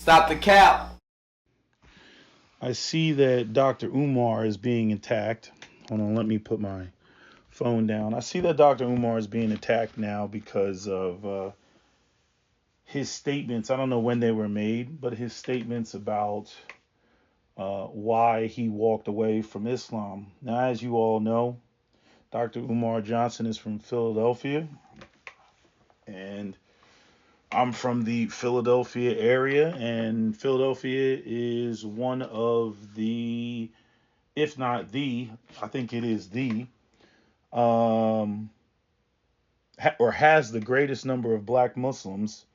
Stop the cap. I see that Dr. Umar is being attacked. Hold on, let me put my phone down. I see that Dr. Umar is being attacked now because of his statements. I don't know when they were made, but his statements about why he walked away from Islam. Now, as you all know, Dr. Umar Johnson is from Philadelphia, and I'm from the Philadelphia area, and Philadelphia is one of the, if not the, I think it is the, um, or has the greatest number of black Muslims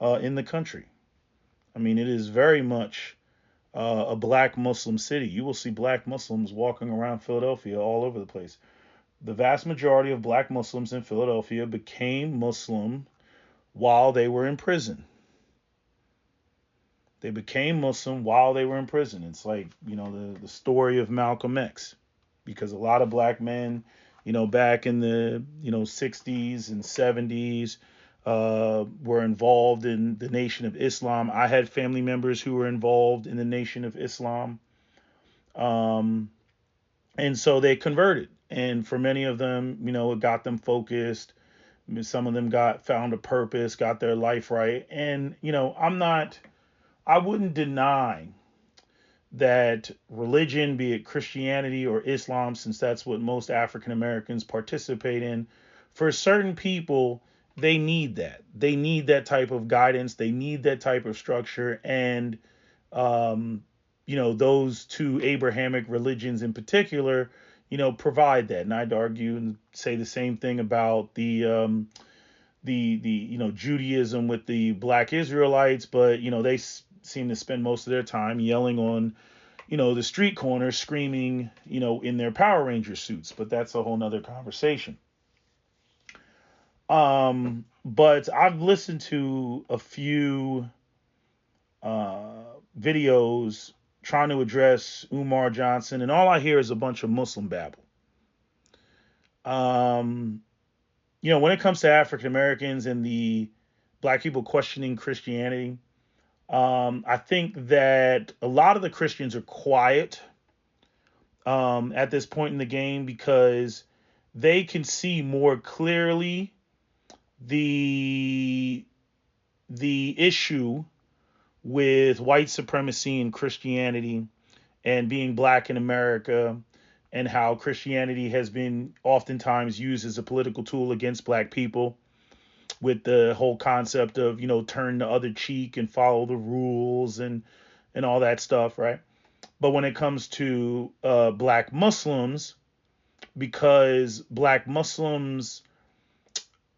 in the country. I mean, it is very much a black Muslim city. You will see black Muslims walking around Philadelphia all over the place. The vast majority of black Muslims in Philadelphia became Muslim while they were in prison. They became Muslim while they were in prison. It's like, the story of Malcolm X, because a lot of black men, back in the, 60s and 70s, were involved in the Nation of Islam. I had family members who were involved in the Nation of Islam. Um, and so they converted. And for many of them, it got them focused. Some of them found a purpose, got their life right. And, I wouldn't deny that religion, be it Christianity or Islam, since that's what most African Americans participate in, for certain people, they need that. They need that type of guidance. They need that type of structure. And, those two Abrahamic religions in particular, provide that. And I'd argue and say the same thing about the Judaism with the black Israelites, but they seem to spend most of their time yelling on the street corners, screaming in their Power Ranger suits. But that's a whole nother conversation. But I've listened to a few videos trying to address Umar Johnson, and all I hear is a bunch of Muslim babble. When it comes to African Americans and the black people questioning Christianity, I think that a lot of the Christians are quiet at this point in the game because they can see more clearly the issue with white supremacy and Christianity and being black in America, and how Christianity has been oftentimes used as a political tool against black people, with the whole concept of, turn the other cheek and follow the rules and all that stuff, right? But when it comes to black Muslims, because black Muslims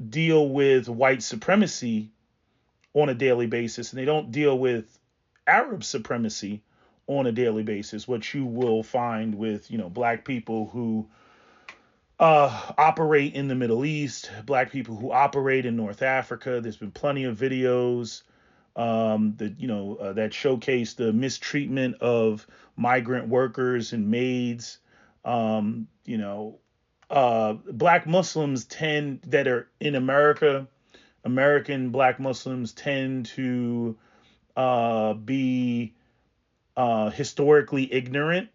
deal with white supremacy on a daily basis, and they don't deal with Arab supremacy on a daily basis, what you will find with, black people who operate in the Middle East, black people who operate in North Africa. There's been plenty of videos that showcase the mistreatment of migrant workers and maids. Black Muslims that are in America, American black Muslims tend to be historically ignorant.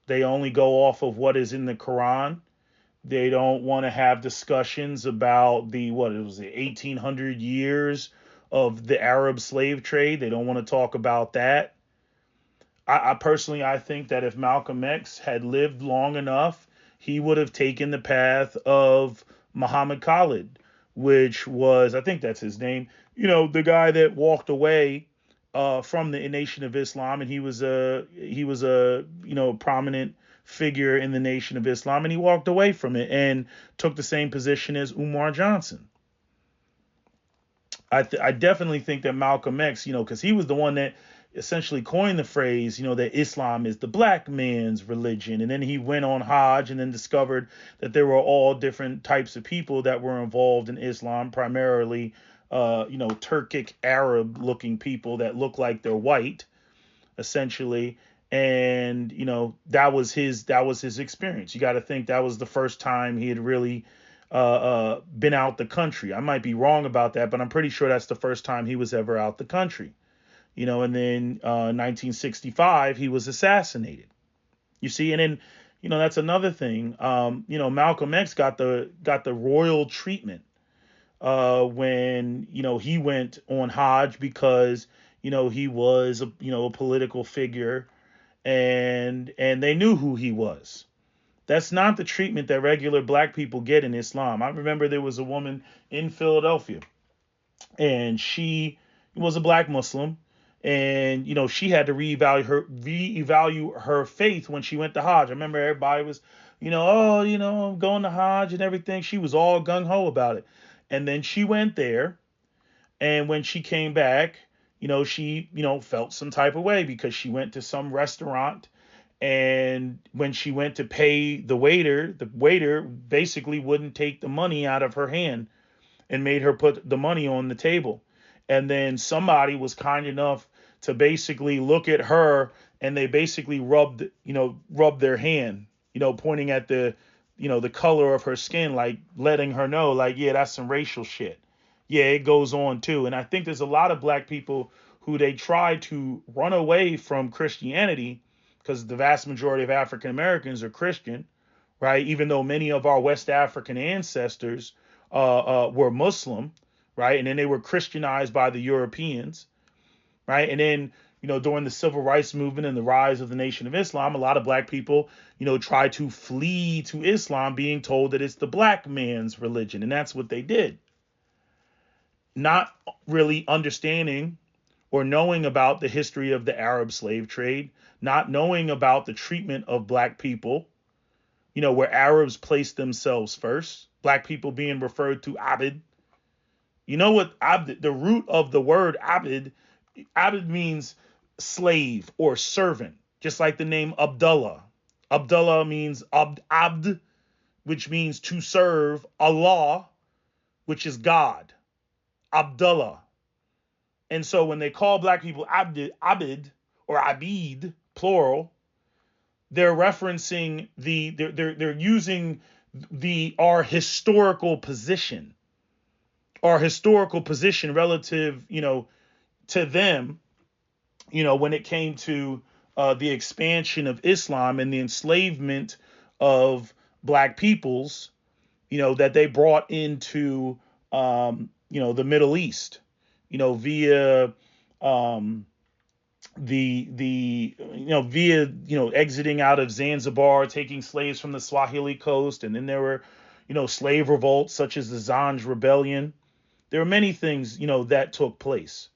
They only go off of what is in the Quran. They don't want to have discussions about the 1800 years of the Arab slave trade. They don't want to talk about that. I personally, I think that if Malcolm X had lived long enough, he would have taken the path of Muhammad Khalid, which was, I think that's his name, the guy that walked away from the Nation of Islam, and he was a prominent figure in the Nation of Islam, and he walked away from it and took the same position as Umar Johnson. I definitely think that Malcolm X, because he was the one that essentially coined the phrase, that Islam is the black man's religion. And then he went on Hajj and then discovered that there were all different types of people that were involved in Islam, primarily, Turkic Arab looking people that look like they're white, essentially. And, that was his experience. You got to think that was the first time he had really been out the country. I might be wrong about that, but I'm pretty sure that's the first time he was ever out the country. And then 1965 he was assassinated. You see, and then that's another thing. Malcolm X got the royal treatment when he went on Hajj because he was a political figure, and they knew who he was. That's not the treatment that regular black people get in Islam. I remember there was a woman in Philadelphia, and she was a black Muslim, and she had to reevaluate her faith when she went to Hajj. I remember everybody was, oh, I'm going to Hajj and everything. She was all gung ho about it, and then she went there, and when she came back, she felt some type of way because she went to some restaurant. And when she went to pay the waiter basically wouldn't take the money out of her hand and made her put the money on the table. And then somebody was kind enough to basically look at her, and they basically rubbed their hand, pointing at the color of her skin, like letting her know, like, yeah, that's some racial shit. Yeah, it goes on too. And I think there's a lot of black people who they try to run away from Christianity because the vast majority of African Americans are Christian, right? Even though many of our West African ancestors were Muslim, right? And then they were Christianized by the Europeans, right? And then, during the civil rights movement and the rise of the Nation of Islam, a lot of black people, try to flee to Islam, being told that it's the black man's religion. And that's what they did. Not really understanding or knowing about the history of the Arab slave trade, not knowing about the treatment of black people, where Arabs placed themselves first, black people being referred to abid. You know what abd, the root of the word abid means slave or servant, just like the name Abdullah. Abdullah means abd, which means to serve Allah, which is God. Abdullah. And so when they call black people abid or abid, plural, they're referencing they're using our historical position relative, to them, when it came to the expansion of Islam and the enslavement of black peoples, that they brought into, the Middle East, via exiting out of Zanzibar, taking slaves from the Swahili coast. And then there were, slave revolts such as the Zanj Rebellion. There are many things, that took place.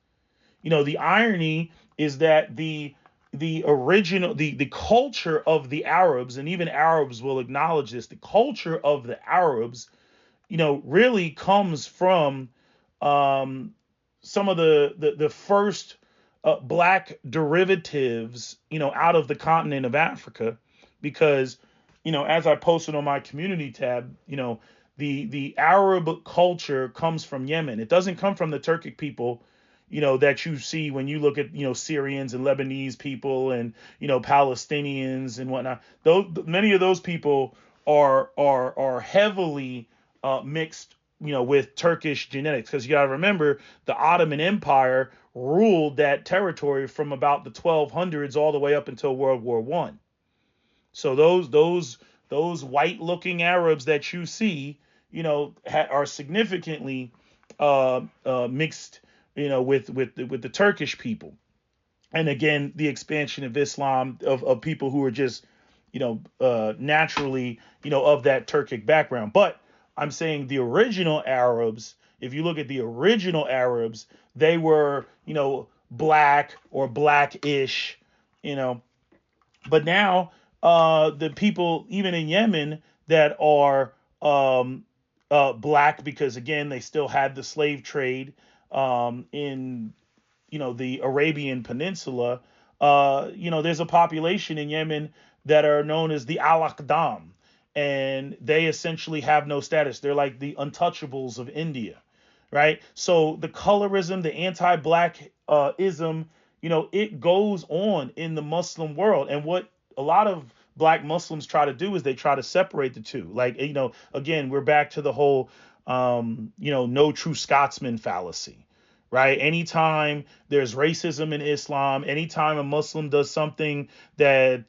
The irony is that the original, the culture of the Arabs, and even Arabs will acknowledge this, the culture of the Arabs, really comes from some of the first black derivatives, out of the continent of Africa, because, as I posted on my community tab, the Arab culture comes from Yemen. It doesn't come from the Turkic people, that you see when you look at, Syrians and Lebanese people and, Palestinians and whatnot. Many of those people are heavily mixed, with Turkish genetics, because you got to remember the Ottoman Empire ruled that territory from about the 1200s all the way up until World War I. So those white-looking Arabs that you see, are significantly mixed, with the Turkish people. And again, the expansion of Islam, of people who are just, naturally, of that Turkic background. But I'm saying the original Arabs, if you look at the original Arabs, they were, black or blackish, but now the people even in Yemen that are black, because again, they still had the slave trade in, the Arabian Peninsula. There's a population in Yemen that are known as the Al-Aqdam, and they essentially have no status. They're like the untouchables of India, right? So the colorism, the anti-black ism, it goes on in the Muslim world. And what a lot of black Muslims try to do is they try to separate the two. Like, again, we're back to the whole, no true Scotsman fallacy, right? Anytime there's racism in Islam, anytime a Muslim does something that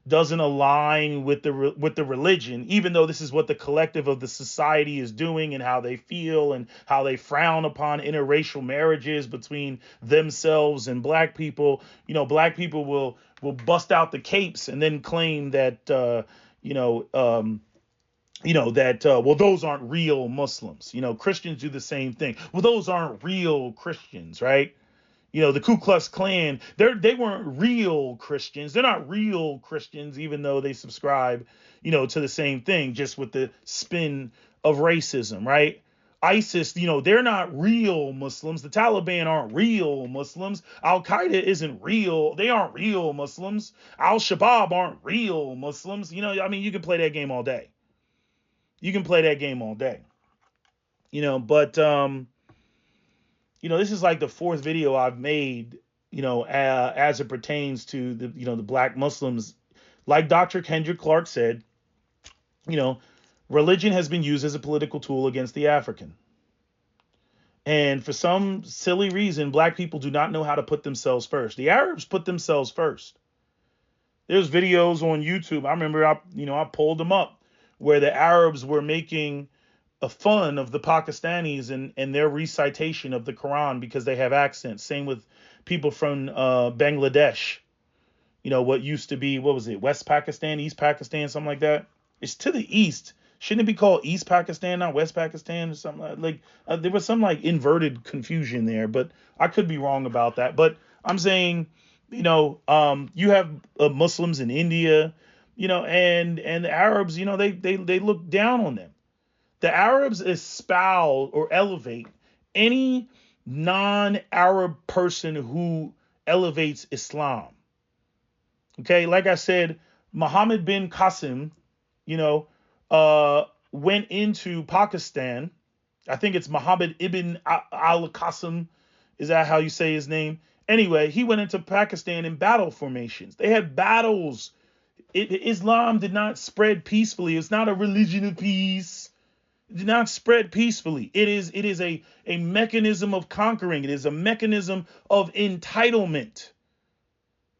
doesn't align with the religion, even though this is what the collective of the society is doing and how they feel and how they frown upon interracial marriages between themselves and black people, black people will bust out the capes and then claim that you know. Well, those aren't real Muslims. Christians do the same thing. Well, those aren't real Christians, right? The Ku Klux Klan, they weren't real Christians. They're not real Christians, even though they subscribe, to the same thing, just with the spin of racism, right? ISIS, they're not real Muslims. The Taliban aren't real Muslims. Al Qaeda isn't real. They aren't real Muslims. Al Shabaab aren't real Muslims. You can play that game all day. You can play that game all day. But this is like the fourth video I've made, as it pertains to the black Muslims. Like Dr. Kendrick Clark said, religion has been used as a political tool against the African. And for some silly reason, black people do not know how to put themselves first. The Arabs put themselves first. There's videos on YouTube. I remember I pulled them up where the Arabs were making a fun of the Pakistanis and their recitation of the Quran because they have accents. Same with people from Bangladesh. What used to be, what was it, West Pakistan, East Pakistan, something like that. It's to the east. Shouldn't it be called East Pakistan, not West Pakistan or something like there was some like inverted confusion there, but I could be wrong about that. But I'm saying, you have Muslims in India, and the Arabs, they look down on them. The Arabs espouse or elevate any non-Arab person who elevates Islam. Okay, like I said, Muhammad bin Qasim, went into Pakistan. I think it's Muhammad ibn al-Qasim. Is that how you say his name? Anyway, he went into Pakistan in battle formations. They had battles. Islam did not spread peacefully. It's not a religion of peace. It did not spread peacefully. It is a mechanism of conquering. It is a mechanism of entitlement.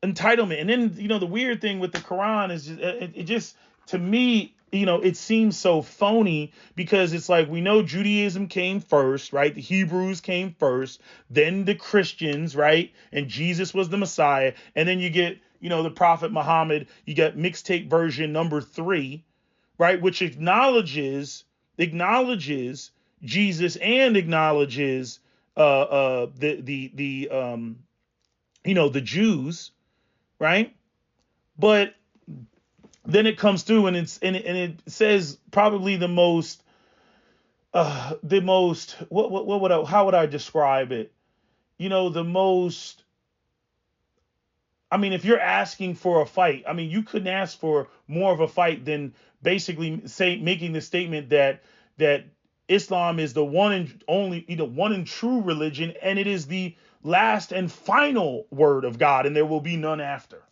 And then, the weird thing with the Quran is it just, to me, it seems so phony because it's like, we know Judaism came first, right? The Hebrews came first, then the Christians, right? And Jesus was the Messiah. And then you get, the Prophet Muhammad, you get mixtape version number 3, right? Which acknowledges Jesus and acknowledges the Jews, right? But then it comes through and it says probably the most how would I describe it? The most, if you're asking for a fight, you couldn't ask for more of a fight than basically making the statement that Islam is the one and only, one and true religion, and it is the last and final word of God, and there will be none after.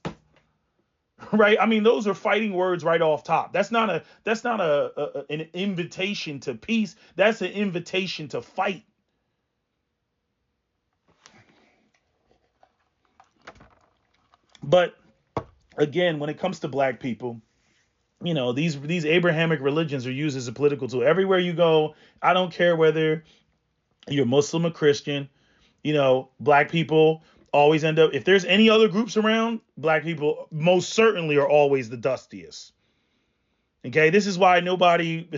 Right? Those are fighting words right off top. That's not an invitation to peace. That's an invitation to fight. But again, when it comes to black people, these Abrahamic religions are used as a political tool. Everywhere you go, I don't care whether you're Muslim or Christian, black people always end up, if there's any other groups around, black people most certainly are always the dustiest. Okay, this is why nobody,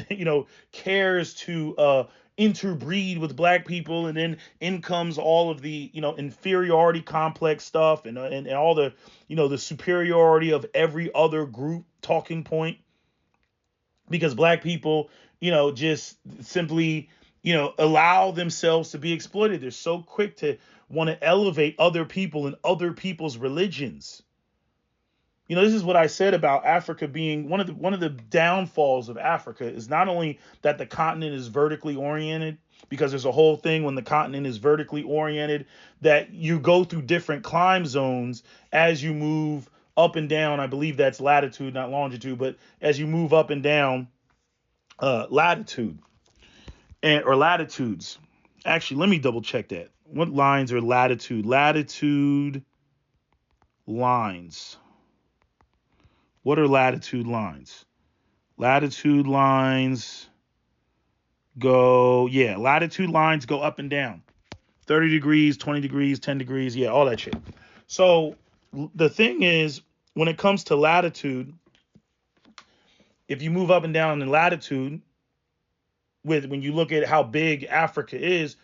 cares to interbreed with black people, and then in comes all of the, inferiority complex stuff and all the, the superiority of every other group talking point, because black people, just simply, allow themselves to be exploited. They're so quick to want to elevate other people and other people's religions. This is what I said about Africa being one of the downfalls of Africa is not only that the continent is vertically oriented, because there's a whole thing when the continent is vertically oriented that you go through different climb zones as you move up and down. I believe that's latitude, not longitude, but as you move up and down latitude or latitudes. Actually, let me double check that. What lines are latitude? Latitude lines. What are latitude lines? Latitude lines latitude lines go up and down. 30 degrees, 20 degrees, 10 degrees, yeah, all that shit. So the thing is, when it comes to latitude, if you move up and down in latitude, when you look at how big Africa is,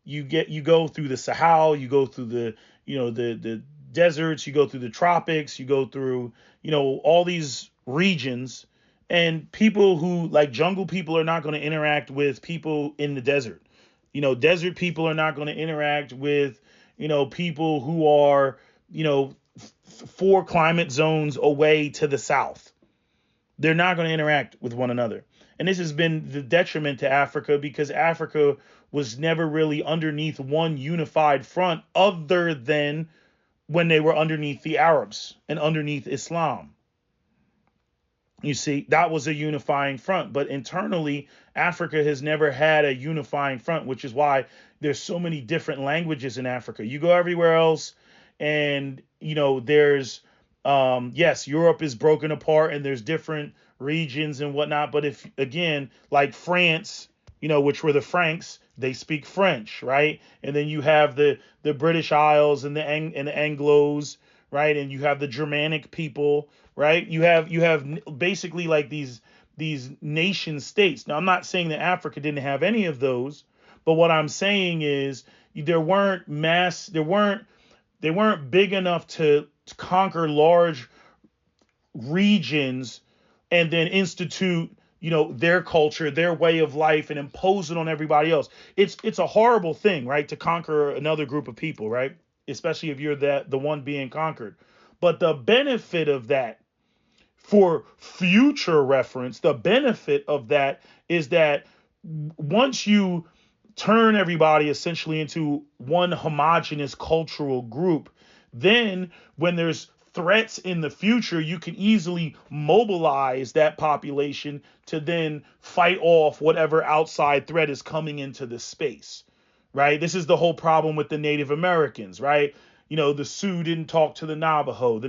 you go through the Sahel, you go through the deserts, you go through the tropics, you go through all these regions, and people who like jungle people are not going to interact with people in the desert. Desert people are not going to interact with people who are 4 climate zones away to the south. They're not going to interact with one another. And this has been the detriment to Africa because Africa was never really underneath one unified front other than when they were underneath the Arabs and underneath Islam. You see, that was a unifying front. But internally, Africa has never had a unifying front, which is why there's so many different languages in Africa. You go everywhere else and, there's, yes, Europe is broken apart and there's different regions and whatnot. But if, again, like France, which were the Franks, they speak French, right? And then you have the British Isles and the Anglos, right? And you have the Germanic people, right? You have basically like these nation states. Now, I'm not saying that Africa didn't have any of those, but what I'm saying is they weren't big enough to conquer large regions and then institute their culture, their way of life, and impose it on everybody else. It's a horrible thing, right, to conquer another group of people, right? Especially if you're the one being conquered. But the benefit of that, for future reference, the benefit of that is that once you turn everybody essentially into one homogenous cultural group, then when there's threats in the future, you can easily mobilize that population to then fight off whatever outside threat is coming into the space, right? This is the whole problem with the Native Americans, right? The Sioux didn't talk to the Navajo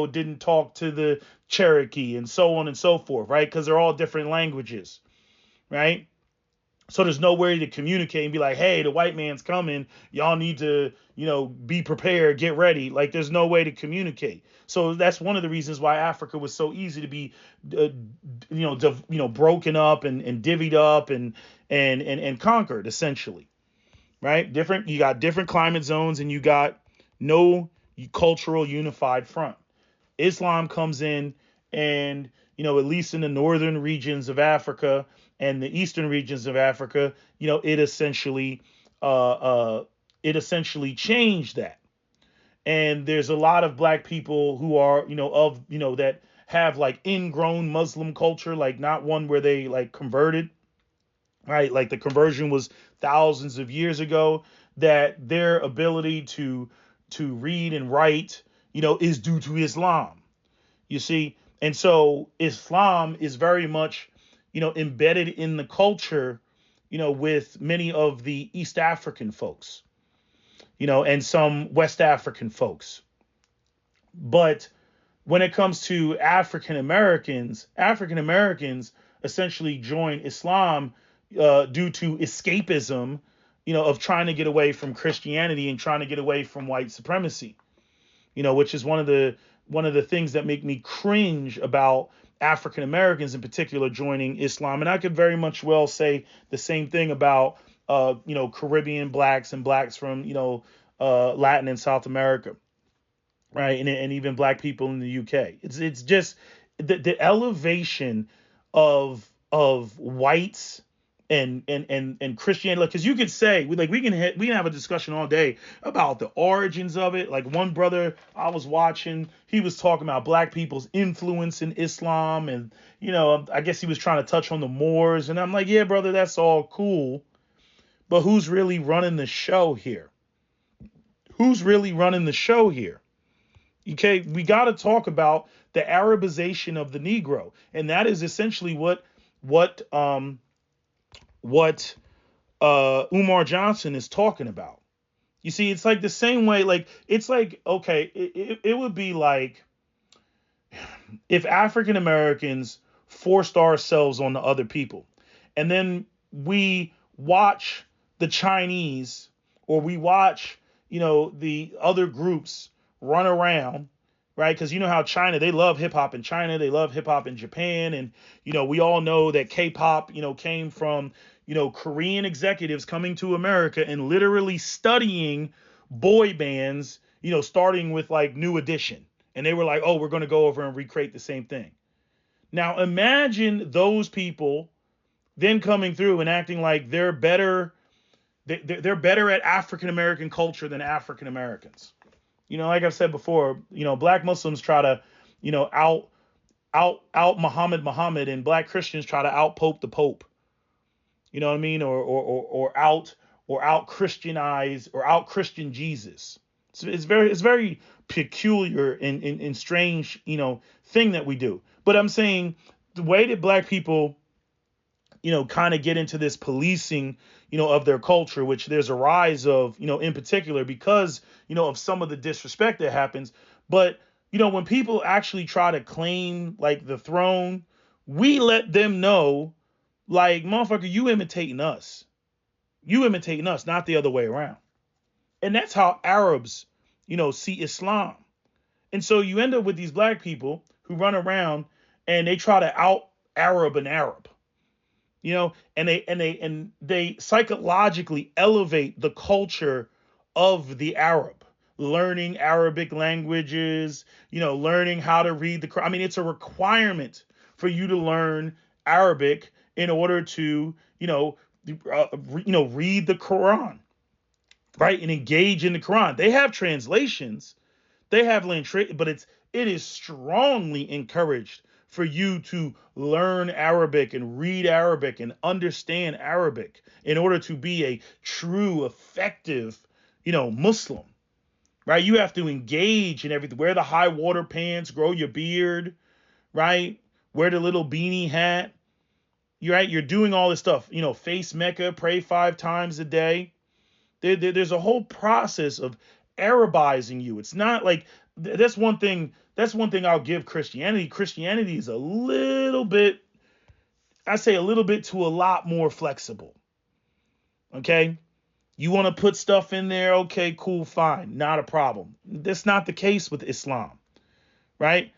didn't talk to the Cherokee, and so on and so forth, right? Because they're all different languages, right? So there's no way to communicate and be like, hey, the white man's coming. Y'all need to, be prepared, get ready. Like, there's no way to communicate. So that's one of the reasons why Africa was so easy to be, broken up and divvied up and conquered, essentially, right? You got different climate zones and you got no cultural unified front. Islam comes in and, at least in the northern regions of Africa and the eastern regions of Africa, it essentially changed that. And there's a lot of black people who are, that have like ingrown Muslim culture, like not one where they like converted, right? Like the conversion was thousands of years ago, that their ability to read and write, is due to Islam. You see, and so Islam is very much, embedded in the culture, with many of the East African folks, and some West African folks. But when it comes to African Americans essentially join Islam due to escapism, of trying to get away from Christianity and trying to get away from white supremacy, which is one of the things that make me cringe about African Americans in particular joining Islam. And I could very much well say the same thing about, Caribbean blacks and blacks from, Latin and South America, right? And even black people in the UK. It's just the elevation of whites and Christianity, because you could say we can have a discussion all day about the origins of it. Like one brother I was watching, he was talking about black people's influence in Islam, and I guess he was trying to touch on the Moors, and I'm like, yeah, brother, that's all cool, but who's really running the show here? Who's really running the show here? Okay, we got to talk about the arabization of the Negro, and that is essentially what Umar Johnson is talking about. You see, it's like the same way, like, it's like, okay, it would be like if African Americans forced ourselves on the other people, and then we watch the Chinese, or we watch, the other groups run around, right? Because you know how China, they love hip hop in China, they love hip hop in Japan, and we all know that K-pop, came from Korean executives coming to America and literally studying boy bands, starting with like New Edition, and they were like, oh, we're going to go over and recreate the same thing. Now imagine those people then coming through and acting like they're better. They're better at African American culture than African Americans. Like I've said before, black Muslims try to, out Muhammad, and black Christians try to out Pope the Pope. You know what I mean? Or out Christianize, or out Christian Jesus. So it's very peculiar and strange, thing that we do. But I'm saying the way that black people, kind of get into this policing, of their culture, which there's a rise of, in particular because, of some of the disrespect that happens. But, when people actually try to claim like the throne, we let them know, like, motherfucker, you imitating us. You imitating us, not the other way around. And that's how Arabs, see Islam. And so you end up with these black people who run around and they try to out Arab an Arab. And they psychologically elevate the culture of the Arab, learning Arabic languages, learning how to read the Quran. I mean, it's a requirement for you to learn Arabic in order to, read the Quran, right? And engage in the Quran. They have translations, they have but it is strongly encouraged for you to learn Arabic and read Arabic and understand Arabic in order to be a true, effective, Muslim, right? You have to engage in everything. Wear the high water pants, grow your beard, right? Wear the little beanie hat. You're right. You're doing all this stuff, face Mecca, pray 5 times a day. There's a whole process of Arabizing you. It's not like that's one thing. That's one thing I'll give Christianity. Christianity is a little bit, I say a little bit to a lot more flexible. Okay. You want to put stuff in there. Okay, cool, fine. Not a problem. That's not the case with Islam, right?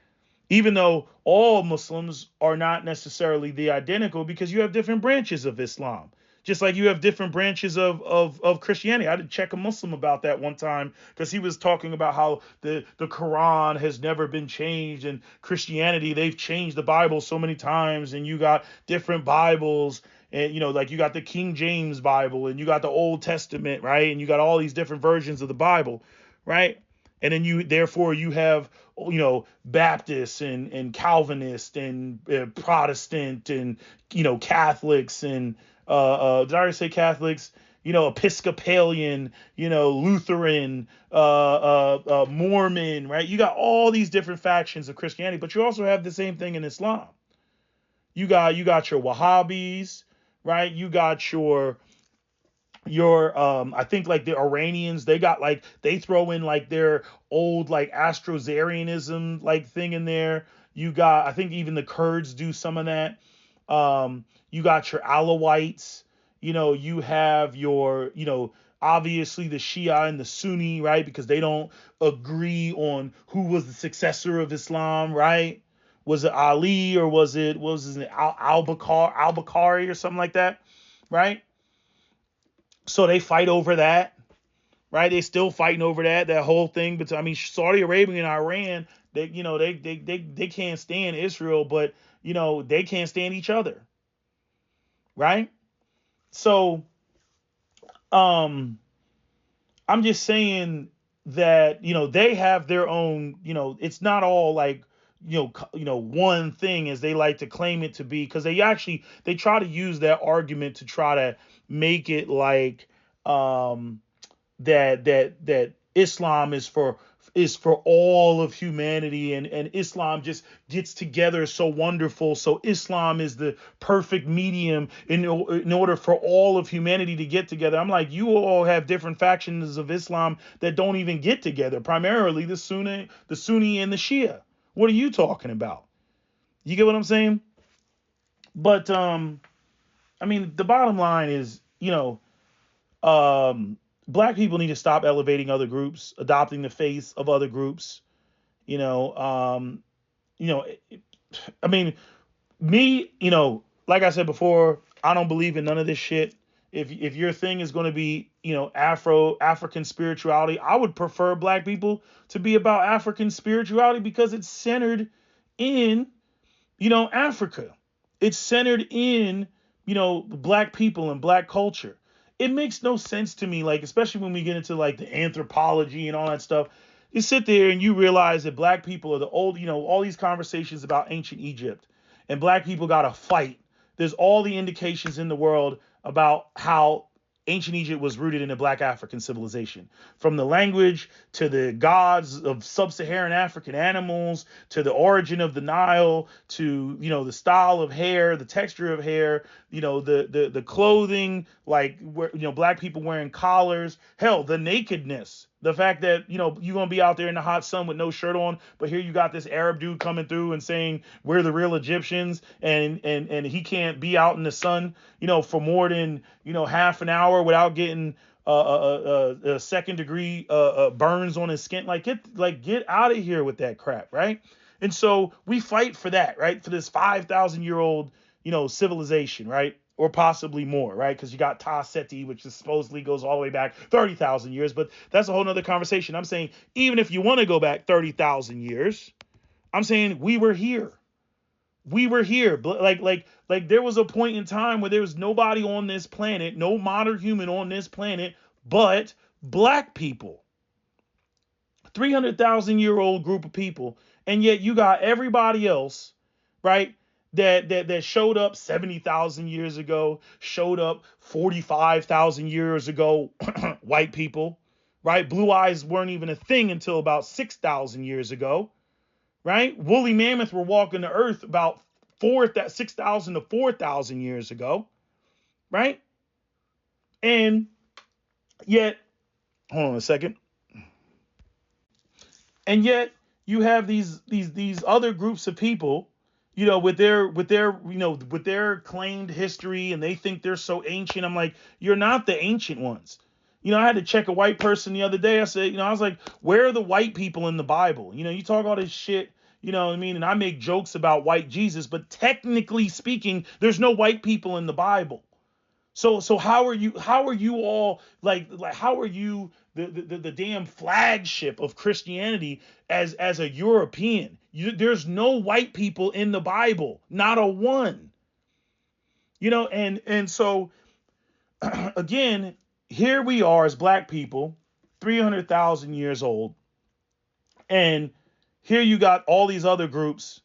Even though all Muslims are not necessarily the identical, because you have different branches of Islam. Just like you have different branches of Christianity. I had to check a Muslim about that one time because he was talking about how the Quran has never been changed, and Christianity, they've changed the Bible so many times, and you got different Bibles, and like you got the King James Bible and you got the Old Testament, right? And you got all these different versions of the Bible, right? And then you have, Baptists and Calvinists and Protestant and, Catholics and, did I already say Catholics? Episcopalian, Lutheran, Mormon, right? You got all these different factions of Christianity, but you also have the same thing in Islam. You got your Wahhabis, right? You got your I think like the Iranians, they throw in like their old like Astrozarianism like thing in there. You got, I think even the Kurds do some of that. You got your Alawites, you have your, obviously the Shia and the Sunni, right? Because they don't agree on who was the successor of Islam, right? Was it Ali, or was it al-Bukhari or something like that, right? So they fight over that, right? They still fighting over that whole thing. But I mean, Saudi Arabia and Iran, they can't stand Israel, but they can't stand each other, right? So, I'm just saying that they have their own. It's not all like one thing as they like to claim it to be, because they try to use that argument to try to make it like that Islam is for all of humanity, and Islam just gets together so wonderful. So Islam is the perfect medium in order for all of humanity to get together. I'm like, you all have different factions of Islam that don't even get together. Primarily the Sunni and the Shia. What are you talking about? You get what I'm saying? But I mean, the bottom line is, black people need to stop elevating other groups, adopting the faith of other groups. You know, um, you know, I mean, me, like I said before, I don't believe in none of this shit. If your thing is going to be, African spirituality, I would prefer black people to be about African spirituality because it's centered in, Africa. It's centered in, black people and black culture. It makes no sense to me, like, especially when we get into like the anthropology and all that stuff. You sit there and you realize that black people are the old, all these conversations about ancient Egypt and black people got to fight. There's all the indications in the world about how ancient Egypt was rooted in a black African civilization. From the language to the gods of sub-Saharan African animals to the origin of the Nile to, the style of hair, the texture of hair, the clothing, like where, black people wearing collars, hell, the nakedness. The fact that, you're going to be out there in the hot sun with no shirt on, but here you got this Arab dude coming through and saying we're the real Egyptians, and he can't be out in the sun, for more than, half an hour without getting a second degree burns on his skin. Get out of here with that crap, right? And so we fight for that, right? For this 5,000-year-old, civilization, right? Or possibly more, right? Because you got Ta Seti, which supposedly goes all the way back 30,000 years, but that's a whole nother conversation. I'm saying, even if you want to go back 30,000 years, I'm saying we were here. We were here. Like there was a point in time where there was nobody on this planet, no modern human on this planet, but black people. 300,000-year-old group of people. And yet you got everybody else, right? That showed up 70,000 years ago, showed up 45,000 years ago, white people, right? Blue eyes weren't even a thing until about 6,000 years ago, right? Woolly mammoth were walking the earth about 6,000 to 4,000 years ago, right? And yet, hold on a second. And yet you have these other groups of people, with their claimed history, and they think they're so ancient. I'm like, you're not the ancient ones. I had to check a white person the other day. I said, I was like, where are the white people in the Bible? You talk all this shit, what I mean? And I make jokes about white Jesus, but technically speaking, there's no white people in the Bible. So how are you all like how are you the damn flagship of Christianity as a European? There's no white people in the Bible, not a one. And so again, here we are as black people, 300,000 years old, and here you got all these other groups.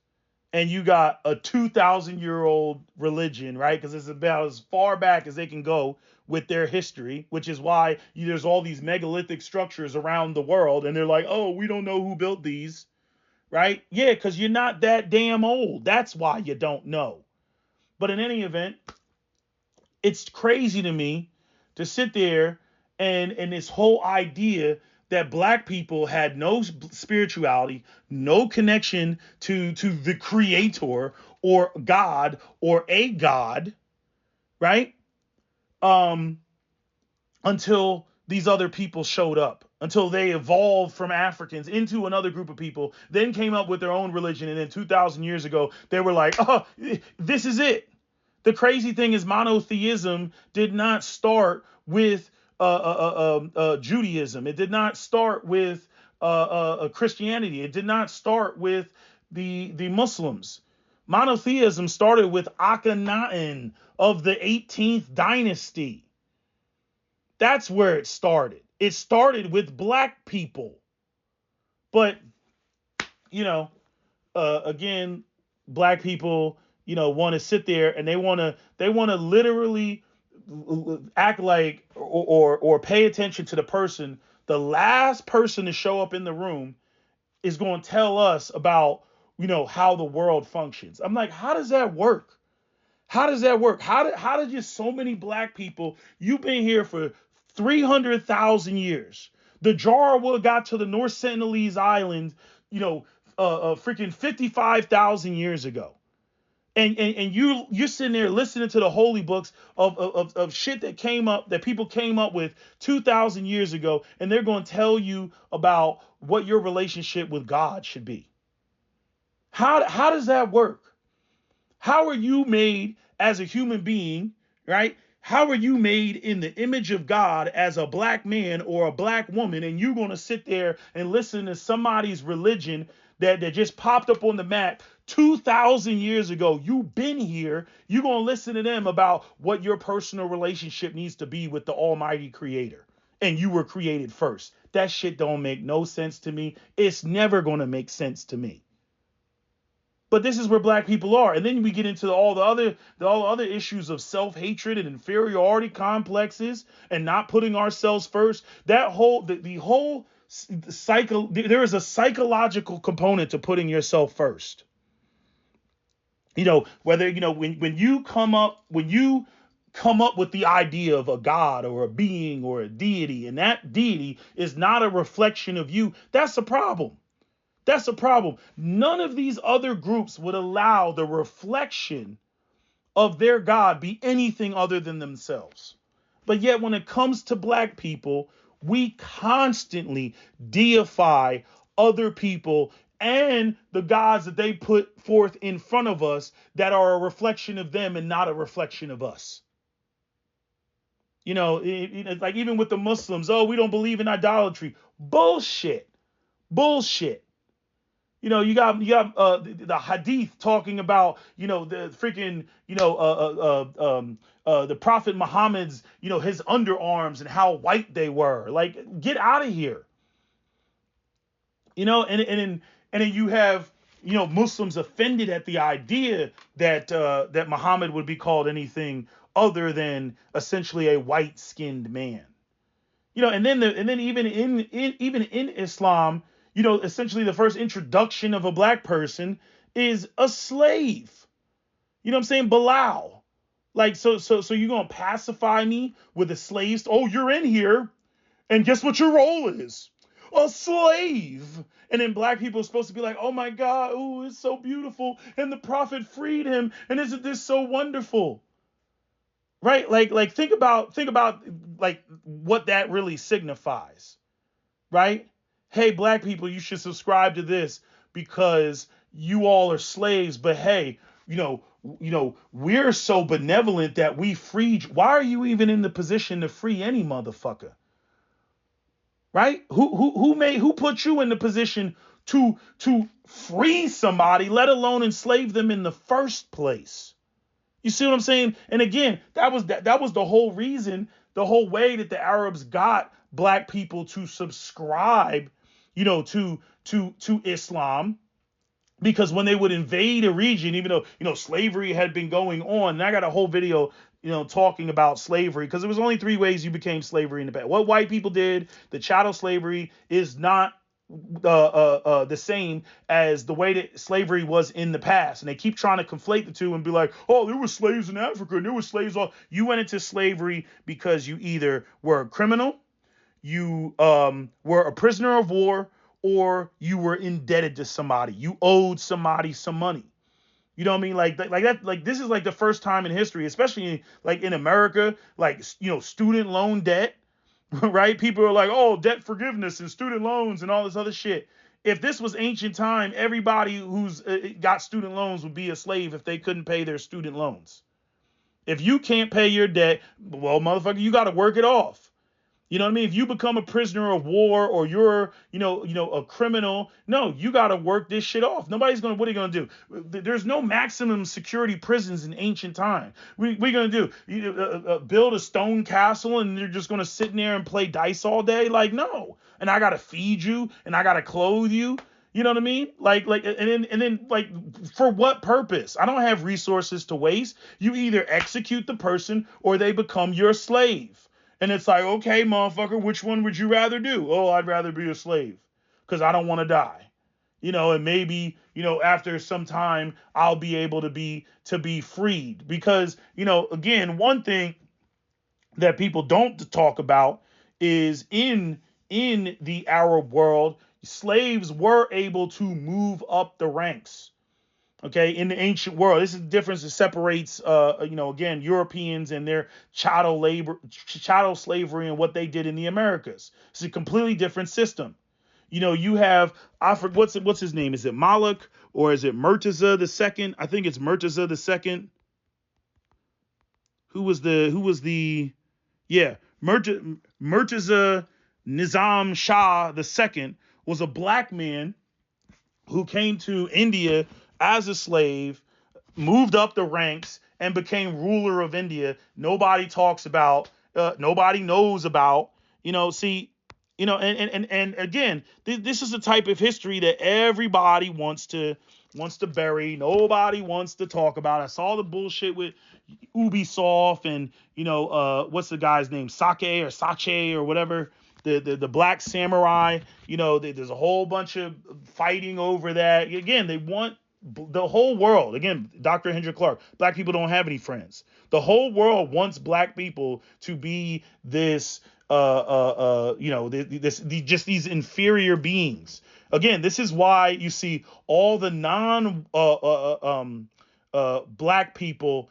And you got a 2,000-year-old religion, right? Because it's about as far back as they can go with their history, which is why there's all these megalithic structures around the world. And they're like, oh, we don't know who built these, right? Yeah, because you're not that damn old. That's why you don't know. But in any event, it's crazy to me to sit there and this whole idea that black people had no spirituality, no connection to the creator or God or a God, right? Until these other people showed up, until they evolved from Africans into another group of people, then came up with their own religion. And then 2,000 years ago, they were like, oh, this is it. The crazy thing is monotheism did not start with Judaism. It did not start with Christianity. It did not start with the Muslims. Monotheism started with Akhenaten of the 18th dynasty. That's where it started. It started with black people. But, again, black people, want to sit there and they want to literally act like or pay attention to the person the last person to show up in the room is going to tell us about, how the world functions. I'm like, how does that work? How does that work? How did just so many black people, you've been here for 300,000 years. The Jawa got to the North Sentinelese Island, freaking 55,000 years ago. And you're sitting there listening to the holy books of shit that people came up with 2,000 years ago, and they're going to tell you about what your relationship with God should be. How does that work? How are you made as a human being, right? How are you made in the image of God as a black man or a black woman, and you're going to sit there and listen to somebody's religion that just popped up on the map 2,000 years ago? You've been here. You're going to listen to them about what your personal relationship needs to be with the Almighty Creator. And you were created first. That shit don't make no sense to me. It's never going to make sense to me. But this is where black people are. And then we get into all the other issues of self-hatred and inferiority complexes and not putting ourselves first. That whole the whole cycle, there is a psychological component to putting yourself first. Whether when you come up with the idea of a God or a being or a deity, and that deity is not a reflection of you, that's a problem. That's a problem. None of these other groups would allow the reflection of their God be anything other than themselves. But yet when it comes to black people, we constantly deify other people and the gods that they put forth in front of us that are a reflection of them and not a reflection of us. Like even with the Muslims, we don't believe in idolatry. Bullshit. You got the hadith talking about, the freaking, the Prophet Muhammad's, his underarms and how white they were. Like, get out of here. And then you have, Muslims offended at the idea that Muhammad would be called anything other than essentially a white-skinned man. And then even in Islam, essentially the first introduction of a black person is a slave. You know what I'm saying? Bilal. Like, so you're going to pacify me with a slave? Oh, you're in here. And guess what your role is? A slave. And then black people are supposed to be like, oh my God, oh, it's so beautiful. And the prophet freed him. And isn't this so wonderful? Right? Like think about like what that really signifies. Right? Hey, black people, you should subscribe to this because you all are slaves. But hey, we're so benevolent that we freed you. Why are you even in the position to free any motherfucker? Right? Who put you in the position to free somebody, let alone enslave them in the first place? You see what I'm saying? And again, that was the whole reason, the whole way that the Arabs got black people to subscribe, to Islam, because when they would invade a region, even though, slavery had been going on, and I got a whole video, talking about slavery, because there was only 3 ways you became slavery in the past. What white people did, the chattel slavery, is not the same as the way that slavery was in the past. And they keep trying to conflate the two and be like, oh, there were slaves in Africa and there were slaves. You went into slavery because you either were a criminal, you were a prisoner of war, or you were indebted to somebody. You owed somebody some money. You know what I mean? Like that, like this is like the first time in history, especially like in America, like, student loan debt, right? People are like, oh, debt forgiveness and student loans and all this other shit. If this was ancient time, everybody who's got student loans would be a slave if they couldn't pay their student loans. If you can't pay your debt, well, motherfucker, you got to work it off. You know what I mean? If you become a prisoner of war or you're, a criminal, no, you got to work this shit off. What are you going to do? There's no maximum security prisons in ancient time. What are you going to do? Build a stone castle and you're just going to sit in there and play dice all day? Like, no. And I got to feed you and I got to clothe you. You know what I mean? And then for what purpose? I don't have resources to waste. You either execute the person or they become your slave. And it's like, okay, motherfucker, which one would you rather do? Oh, I'd rather be a slave because I don't want to die. And maybe, after some time I'll be able to be freed. Because, again, one thing that people don't talk about is in the Arab world, slaves were able to move up the ranks. Okay, in the ancient world, this is the difference that separates, again, Europeans and their chattel slavery and what they did in the Americas. It's a completely different system. You have, I forget what's his name. Is it Malik or is it Murtaza the second? I think it's Murtaza the second. Who was the yeah, Murtaza Nizam Shah the second was a black man who came to India as a slave, moved up the ranks, and became ruler of India. Nobody talks about, nobody knows about. See, and again, this is the type of history that everybody wants to bury. Nobody wants to talk about. I saw the bullshit with Ubisoft and what's the guy's name, Sache or whatever, the black samurai. There's a whole bunch of fighting over that. Again, they want the whole world. Again, Dr. Hendrik Clark, black people don't have any friends. The whole world wants black people to be this just these inferior beings. Again, this is why you see all the non black people,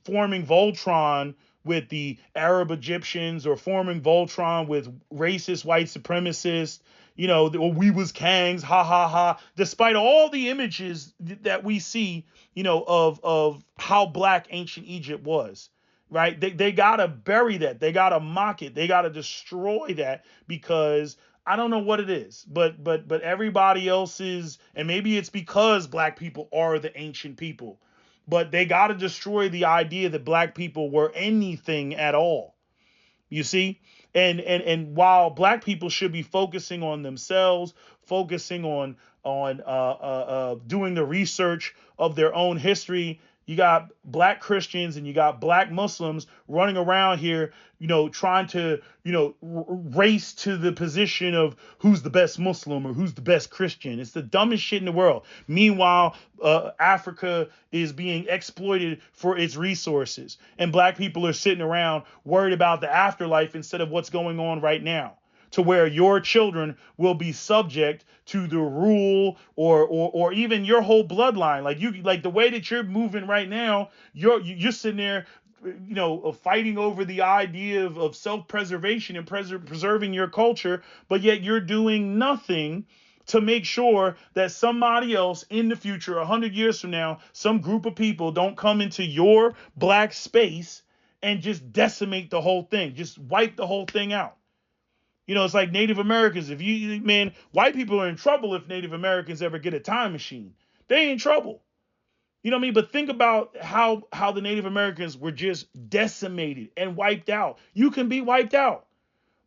forming Voltron with the Arab Egyptians, or forming Voltron with racist white supremacists. Or we was Kangs, ha ha ha. Despite all the images that we see, of how black ancient Egypt was, right? They gotta bury that. They gotta mock it. They gotta destroy that, because I don't know what it is, but everybody else is, and maybe it's because black people are the ancient people, but they got to destroy the idea that black people were anything at all. You see? And while black people should be focusing on themselves, focusing on doing the research of their own history, you got black Christians and you got black Muslims running around here, trying to, race to the position of who's the best Muslim or who's the best Christian. It's the dumbest shit in the world. Meanwhile, Africa is being exploited for its resources, and black people are sitting around worried about the afterlife instead of what's going on right now, to where your children will be subject to the rule or even your whole bloodline. Like the way that you're moving right now, you're sitting there, fighting over the idea of self-preservation and preserving your culture, but yet you're doing nothing to make sure that somebody else in the future, 100 years from now, some group of people don't come into your black space and just decimate the whole thing, just wipe the whole thing out. It's like Native Americans. White people are in trouble if Native Americans ever get a time machine. They in trouble. You know what I mean? But think about how the Native Americans were just decimated and wiped out. You can be wiped out.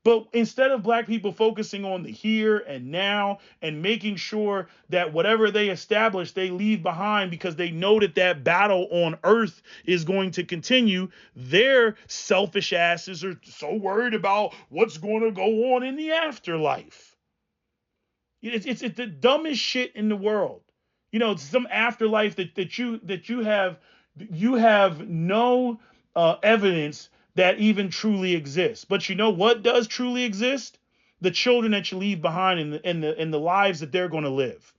But instead of black people focusing on the here and now and making sure that whatever they establish, they leave behind, because they know that battle on earth is going to continue, their selfish asses are so worried about what's going to go on in the afterlife. It's the dumbest shit in the world. It's some afterlife that you have no evidence that even truly exists. But you know what does truly exist? The children that you leave behind and the lives that they're going to live.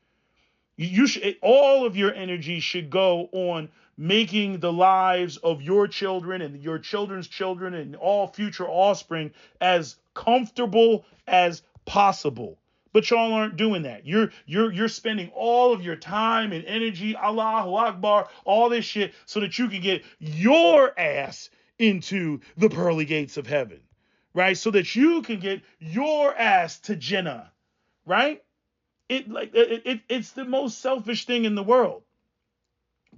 You should, all of your energy should go on making the lives of your children and your children's children and all future offspring as comfortable as possible. But y'all aren't doing that. You're spending all of your time and energy, Allahu Akbar, all this shit, so that you can get your ass into the pearly gates of heaven, right? So that you can get your ass to Jannah, right? It's the most selfish thing in the world.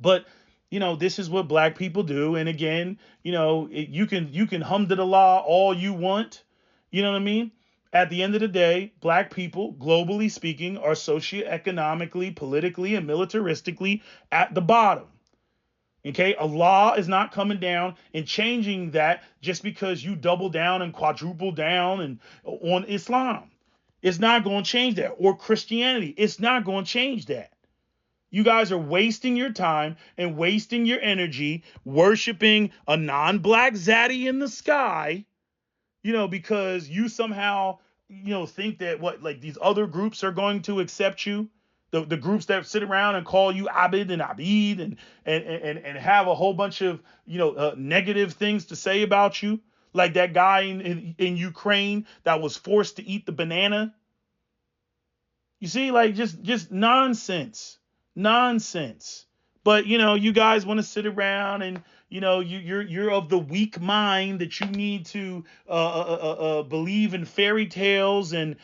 But this is what black people do. And again, you can hamdulillah all you want. You know what I mean? At the end of the day, black people, globally speaking, are socioeconomically, politically, and militaristically at the bottom. Okay, Allah is not coming down and changing that just because you double down and quadruple down and on Islam. It's not going to change that. Or Christianity. It's not going to change that. You guys are wasting your time and wasting your energy worshiping a non-black zaddy in the sky, because you somehow, think that like these other groups are going to accept you. The groups that sit around and call you Abid and Abid and have a whole bunch of, negative things to say about you. Like that guy in Ukraine that was forced to eat the banana. You see, like just nonsense. Nonsense. But you guys want to sit around and you're of the weak mind that you need to believe in fairy tales and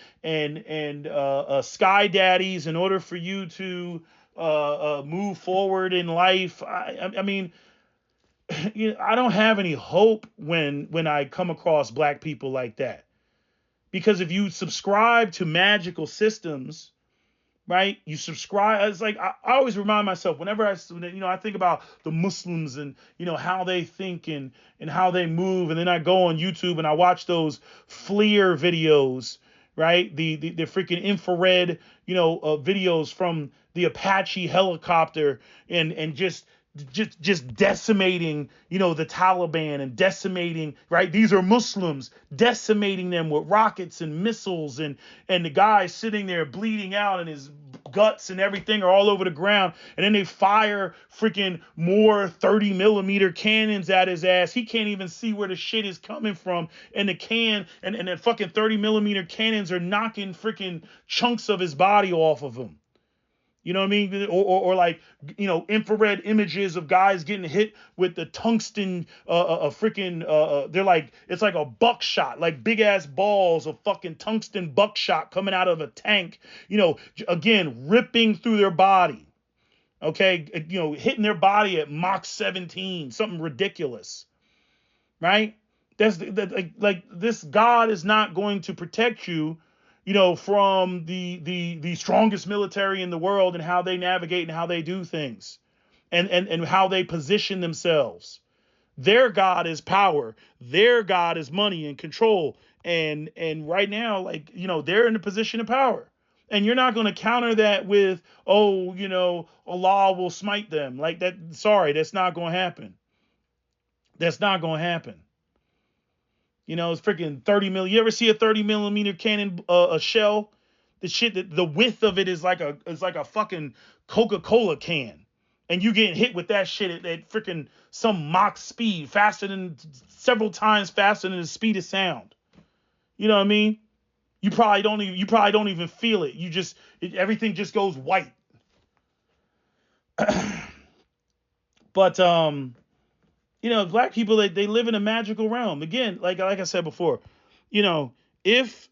sky daddies in order for you to move forward in life. I mean, I don't have any hope when I come across black people like that, because if you subscribe to magical systems, right? You subscribe. It's like I always remind myself whenever I think about the Muslims and how they think and how they move, and then I go on YouTube and I watch those FLIR videos, right? The freaking infrared, videos from the Apache helicopter and just decimating, the Taliban and decimating, right? These are Muslims, decimating them with rockets and missiles, and the guy sitting there bleeding out and his guts and everything are all over the ground. And then they fire freaking more 30 millimeter cannons at his ass. He can't even see where the shit is coming from. And the fucking 30 millimeter cannons are knocking freaking chunks of his body off of him. You know what I mean? Or like, infrared images of guys getting hit with the tungsten, they're like, it's like a buckshot, like big ass balls of fucking tungsten buckshot coming out of a tank, again, ripping through their body. Okay. Hitting their body at Mach 17, something ridiculous. Right? Like this God is not going to protect you, from the strongest military in the world and how they navigate and how they do things and how they position themselves. Their God is power. Their God is money and control. And right now, like, they're in a position of power. And you're not going to counter that with, Allah will smite them. Like that. Sorry, that's not going to happen. That's not going to happen. It's freaking 30 million. You ever see a 30 millimeter cannon, a shell? The shit that the width of it is like a fucking Coca-Cola can. And you getting hit with that shit at freaking some Mach speed, several times faster than the speed of sound. You know what I mean? You probably don't even feel it. Everything just goes white. But black people, they live in a magical realm. Again, like I said before, if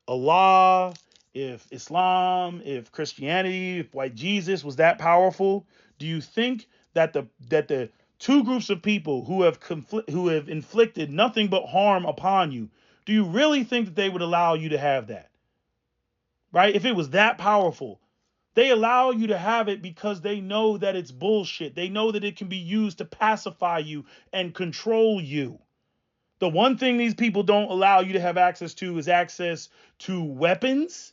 Allah, if Islam, if Christianity, if white Jesus was that powerful, do you think that the two groups of people who have inflicted nothing but harm upon you, do you really think that they would allow you to have that? Right? If it was that powerful, they allow you to have it because they know that it's bullshit. They know that it can be used to pacify you and control you. The one thing these people don't allow you to have access to is access to weapons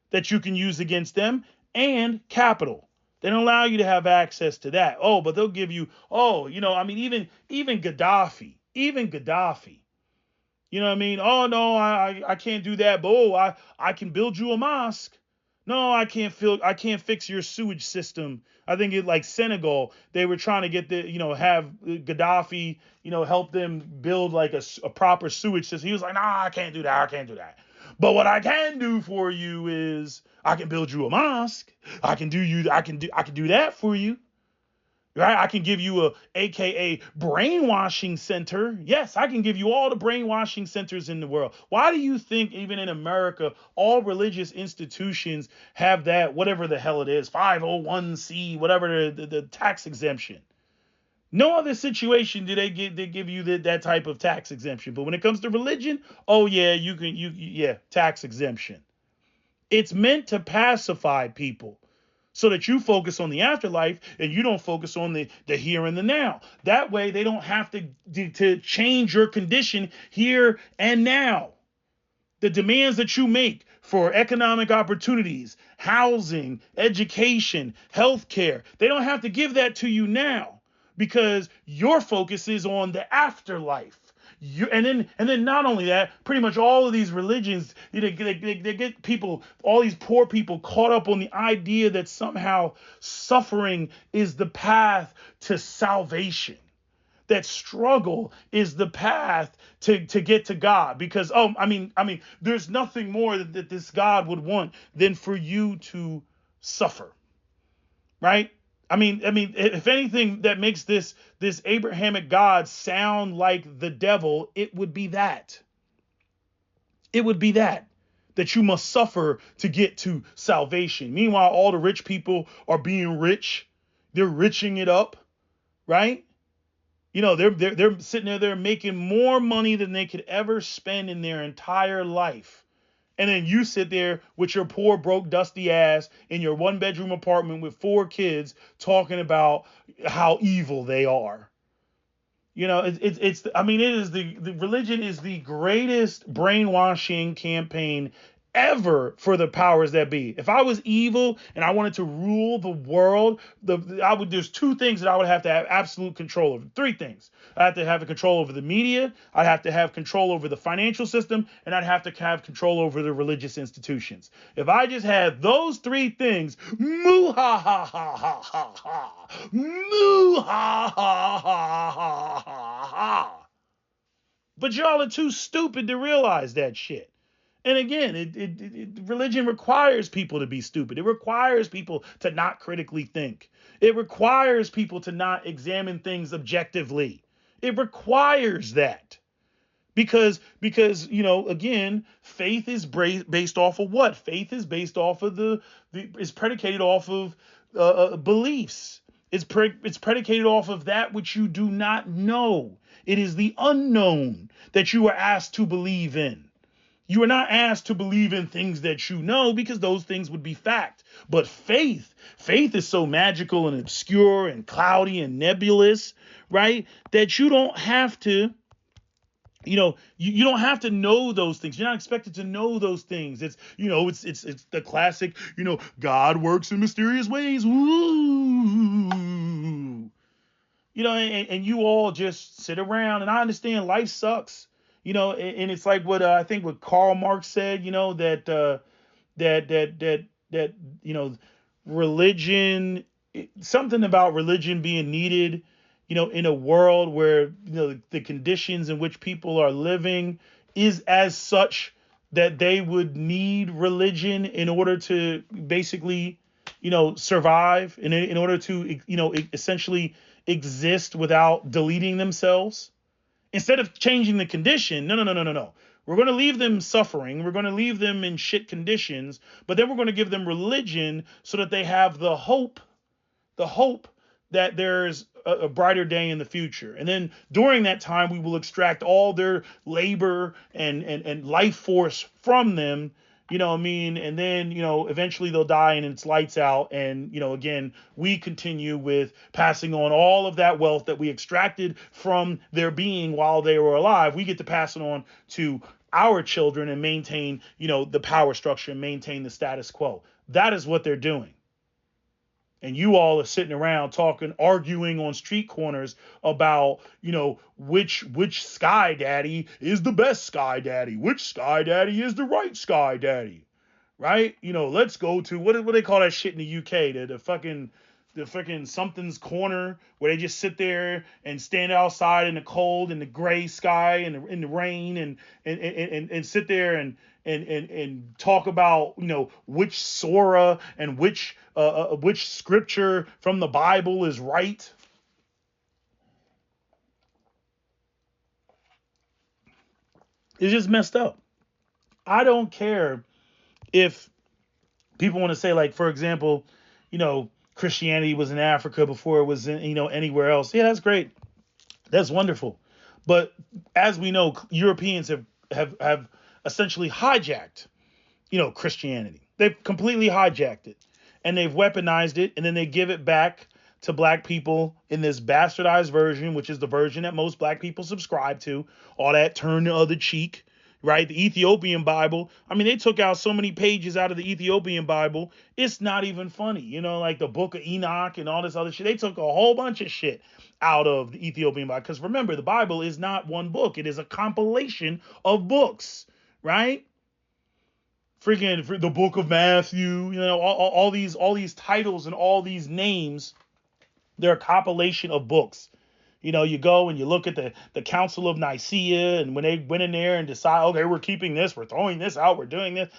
that you can use against them and capital. They don't allow you to have access to that. Oh, but they'll give you, even Gaddafi, you know what I mean? Oh, no, I can't do that. But I can build you a mosque. No, I can't fix your sewage system. I think it like Senegal, they were trying to get have Gaddafi, help them build like a proper sewage system. He was like, nah, I can't do that. But what I can do for you is I can build you a mosque. I can do that for you. Right? I can give you a AKA brainwashing center. Yes, I can give you all the brainwashing centers in the world. Why do you think even in America, all religious institutions have that, whatever the hell it is, 501c, whatever the tax exemption? No other situation do they give you that type of tax exemption. But when it comes to religion, oh yeah, tax exemption. It's meant to pacify people. so that you focus on the afterlife and you don't focus on the here and the now. That way they don't have to change your condition here and now. The demands that you make for economic opportunities, housing, education, healthcare, they don't have to give that to you now because your focus is on the afterlife. And then not only that, pretty much all of these religions, they get people, all these poor people caught up on the idea that somehow suffering is the path to salvation. That struggle is the path to get to God, because there's nothing more that this God would want than for you to suffer, right? If anything that makes this Abrahamic God sound like the devil, it would be that. It would be that you must suffer to get to salvation. Meanwhile, all the rich people are being rich. They're riching it up, right? They're sitting there, they're making more money than they could ever spend in their entire life. And then you sit there with your poor, broke, dusty ass in your 1-bedroom apartment with 4 kids talking about how evil they are. It is the religion is the greatest brainwashing campaign ever for the powers that be. If I was evil and I wanted to rule the world, there's 2 things that I would have to have absolute control over. 3 things. I have to have control over the media, I'd have to have control over the financial system, and I'd have to have control over the religious institutions. If I just had those 3 things, moo ha ha ha ha ha ha, moo ha ha ha ha ha ha. But y'all are too stupid to realize that shit. And again, religion requires people to be stupid. It requires people to not critically think. It requires people to not examine things objectively. It requires that. Because again, faith is based off of what? Faith is based off of is predicated off of beliefs. It's predicated off of that which you do not know. It is the unknown that you are asked to believe in. You are not asked to believe in things that you know, because those things would be fact. But faith is so magical and obscure and cloudy and nebulous, right? That you don't have to, you don't have to know those things. You're not expected to know those things. It's the classic, God works in mysterious ways. Woo. And you all just sit around, and I understand life sucks. And it's like what I think what Karl Marx said, that religion, something about religion being needed, in a world where, the conditions in which people are living is as such that they would need religion in order to basically, survive, in order to, essentially exist without deleting themselves. Instead of changing the condition, no. We're going to leave them suffering. We're going to leave them in shit conditions, but then we're going to give them religion so that they have the hope that there's a brighter day in the future. And then during that time, we will extract all their labor and life force from them. And then, eventually they'll die and it's lights out. And, again, we continue with passing on all of that wealth that we extracted from their being while they were alive. We get to pass it on to our children and maintain, the power structure and maintain the status quo. That is what they're doing. And you all are sitting around arguing on street corners about, which sky daddy is the best sky daddy, which sky daddy is the right sky daddy, right? Let's go to what do they call that shit in the UK? The fucking something's corner, where they just sit there and stand outside in the cold and the gray sky and in the rain and sit there and talk about, which surah and which scripture from the Bible is right. It's just messed up. I don't care if people want to say, like, for example, Christianity was in Africa before it was in, anywhere else. Yeah, that's great. That's wonderful. But as we know, Europeans have essentially hijacked, Christianity. They've completely hijacked it. and they've weaponized it, and then they give it back to black people in this bastardized version, which is the version that most black people subscribe to. All that turn the other cheek, right? The Ethiopian Bible. I mean, they took out so many pages out of the Ethiopian Bible. It's not even funny. Like the Book of Enoch and all this other shit. They took a whole bunch of shit out of the Ethiopian Bible. Because remember, the Bible is not one book. It is a compilation of books, right? Freaking the Book of Matthew, all these titles and all these names, they're a compilation of books. You go and you look at the Council of Nicaea, and when they went in there and decide, okay, we're keeping this, we're throwing this out, we're doing this.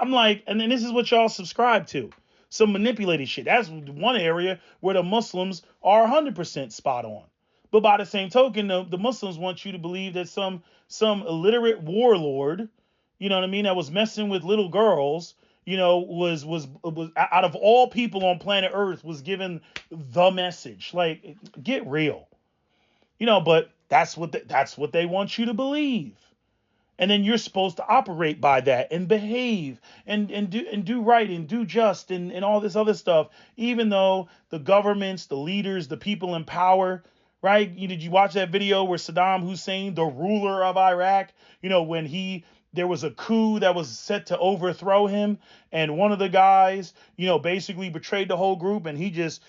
I'm like, and then this is what y'all subscribe to. Some manipulated shit. That's one area where the Muslims are 100% spot on. But by the same token, the Muslims want you to believe that some illiterate warlord, that was messing with little girls, was out of all people on planet Earth, was given the message. Like, get real. But that's what they want you to believe. And then you're supposed to operate by that and behave and do right and do just and all this other stuff, even though the governments, the leaders, the people in power, right? Did you watch that video where Saddam Hussein, the ruler of Iraq, when there was a coup that was set to overthrow him, and one of the guys, basically betrayed the whole group, and he just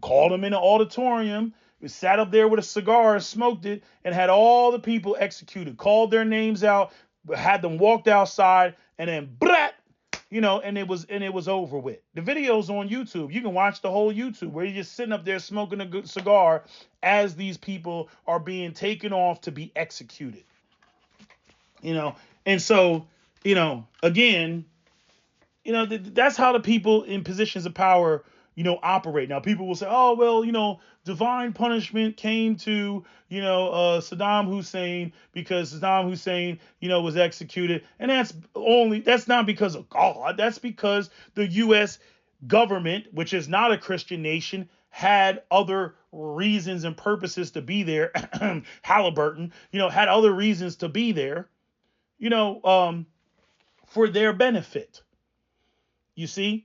called him in an auditorium, sat up there with a cigar, smoked it, and had all the people executed, called their names out, had them walked outside, and then brat, and it was over with. The video's on YouTube. You can watch the whole YouTube where you're just sitting up there smoking a good cigar as these people are being taken off to be executed. And so, again, that's how the people in positions of power, operate. Now, people will say, oh, well, divine punishment came to, Saddam Hussein because Saddam Hussein, was executed. And that's not because of God. That's because the U.S. government, which is not a Christian nation, had other reasons and purposes to be there. Halliburton, had other reasons to be there, for their benefit. You see?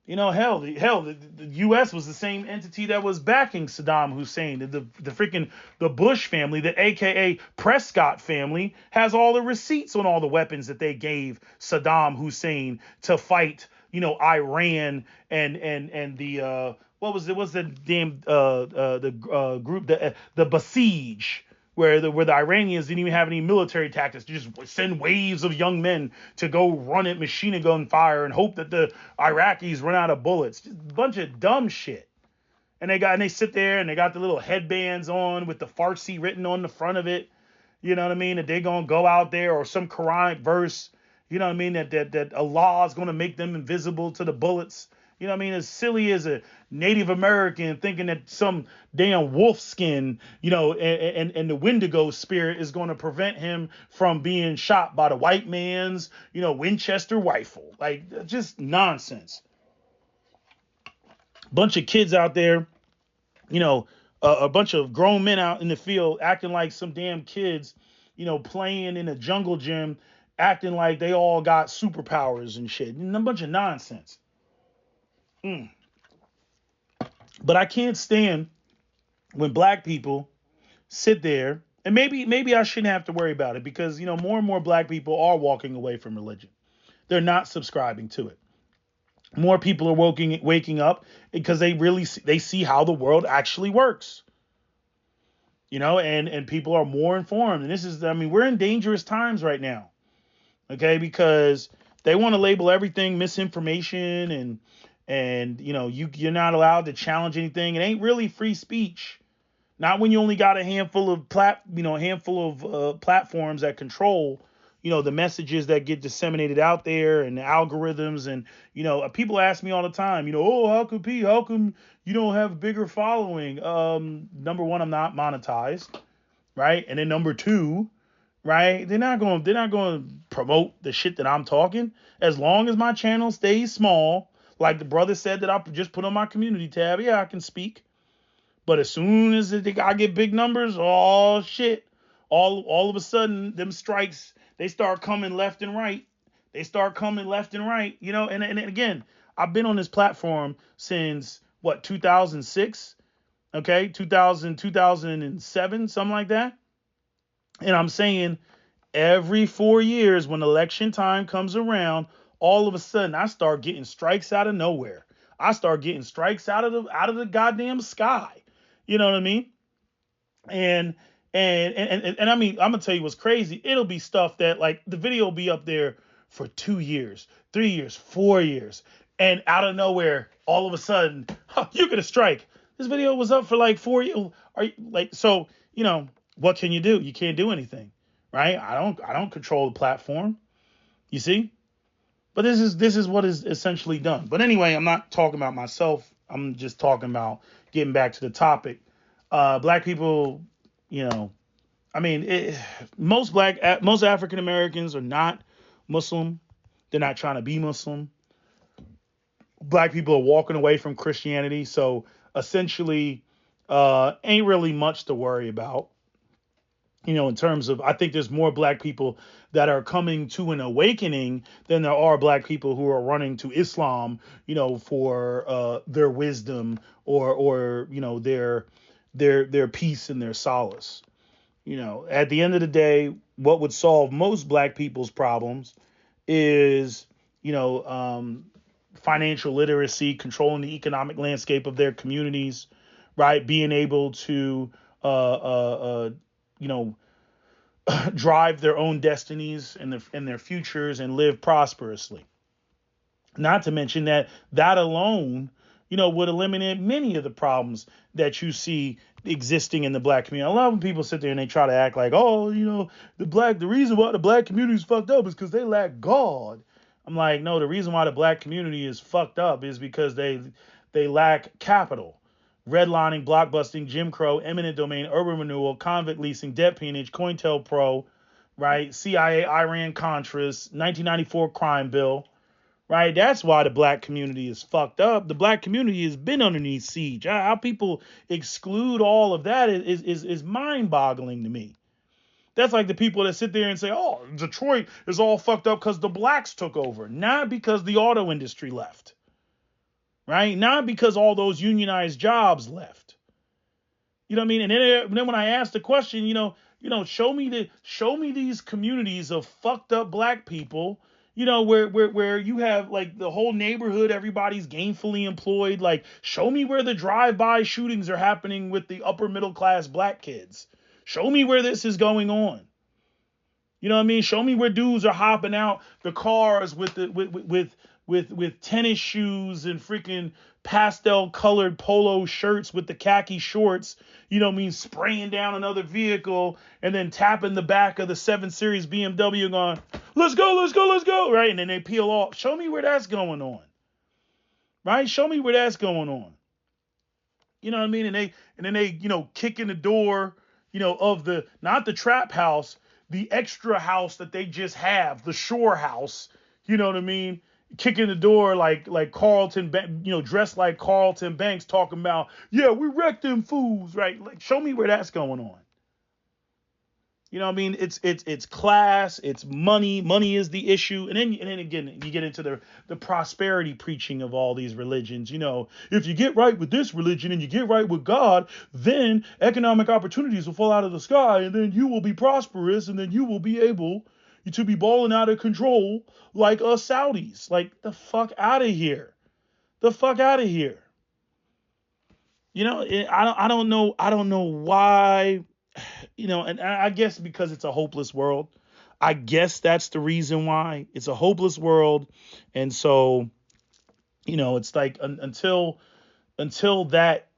The U.S. was the same entity that was backing Saddam Hussein. The Bush family, the AKA Prescott family, has all the receipts on all the weapons that they gave Saddam Hussein to fight, Iran and the what was it? What's the damn group, the Besiege, where the Iranians didn't even have any military tactics. They just send waves of young men to go run at machine gun fire and hope that the Iraqis run out of bullets. Just a bunch of dumb shit. And they sit there and they got the little headbands on with the Farsi written on the front of it. You know what I mean? That they're going to go out there, or some Quranic verse, that Allah is going to make them invisible to the bullets. As silly as a Native American thinking that some damn wolf skin, and the Wendigo spirit is going to prevent him from being shot by the white man's, Winchester rifle. Like, just nonsense. Bunch of kids out there, a bunch of grown men out in the field acting like some damn kids, playing in a jungle gym, acting like they all got superpowers and shit. And a bunch of nonsense. But I can't stand when black people sit there, and maybe I shouldn't have to worry about it, because, more and more black people are walking away from religion. They're not subscribing to it. More people are waking up because they see how the world actually works. And people are more informed. And we're in dangerous times right now. Okay, because they want to label everything misinformation, and you're not allowed to challenge anything. It ain't really free speech. Not when you only got a handful of platforms that control, the messages that get disseminated out there, and the algorithms. And, people ask me all the time, how come you don't have a bigger following? Number one, I'm not monetized. Right. And then number two, right, they're not going to promote the shit that I'm talking. As long as my channel stays small, like the brother said that I just put on my community tab, yeah, I can speak. But as soon as I get big numbers, oh shit, all of a sudden them strikes, they start coming left and right. And again, I've been on this platform since what, 2006, okay, 2000, 2007, something like that. And I'm saying every 4 years when election time comes around, all of a sudden I start getting strikes out of nowhere. I start getting strikes out of the goddamn sky. You know what I mean? And and I mean, I'm gonna tell you what's crazy. It'll be stuff that, like, the video will be up there for 2 years, 3 years, 4 years, and out of nowhere, all of a sudden, you get a strike. This video was up for like 4 years. Are you like, so? What can you do? You can't do anything, right? I don't control the platform. You see? But this is what is essentially done. But anyway, I'm not talking about myself. I'm just talking about getting back to the topic. Black people, you know, I mean, most African Americans are not Muslim. They're not trying to be Muslim. Black people are walking away from Christianity, so essentially, ain't really much to worry about. In terms of, I think there's more black people that are coming to an awakening than there are black people who are running to Islam, for their wisdom or their peace and their solace. At the end of the day, what would solve most black people's problems is, financial literacy, controlling the economic landscape of their communities, right? Being able to, drive their own destinies and their futures and live prosperously. Not to mention that alone, would eliminate many of the problems that you see existing in the black community. A lot of people sit there and they try to act like, oh, the reason why the black community is fucked up is because they lack God. I'm like, no, the reason why the black community is fucked up is because they lack capital. Redlining, blockbusting, Jim Crow, eminent domain, urban renewal, convict leasing, debt peonage, COINTELPRO, right? CIA, Iran, Contras, 1994 crime bill, right? That's why the black community is fucked up. The black community has been underneath siege. How people exclude all of that is mind-boggling to me. That's like the people that sit there and say, oh, Detroit is all fucked up because the blacks took over, not because the auto industry left. Right? Not because all those unionized jobs left. You know what I mean? And then when I asked the question, show me these communities of fucked up black people, where you have like the whole neighborhood, everybody's gainfully employed. Like, show me where the drive-by shootings are happening with the upper middle class black kids. Show me where this is going on. You know what I mean? Show me where dudes are hopping out the cars with tennis shoes and freaking pastel colored polo shirts with the khaki shorts, spraying down another vehicle and then tapping the back of the 7 Series BMW going, let's go, let's go, let's go. Right. And then they peel off. Show me where that's going on. Right. Show me where that's going on. You know what I mean? And then they kick in the door, of not the trap house, the extra house that they just have, the shore house. You know what I mean? Kicking the door like Carlton, dressed like Carlton Banks, talking about, yeah, we wrecked them fools, right? Like, show me where that's going on. You know what I mean? It's class, it's money. Money is the issue. And then again, you get into the prosperity preaching of all these religions. If you get right with this religion and you get right with God, then economic opportunities will fall out of the sky and then you will be prosperous and then you will be able to be balling out of control like us Saudis. Like, the fuck out of here. The fuck out of here. I don't know why, and I guess because it's a hopeless world. I guess that's the reason why. It's a hopeless world. And so, it's like until that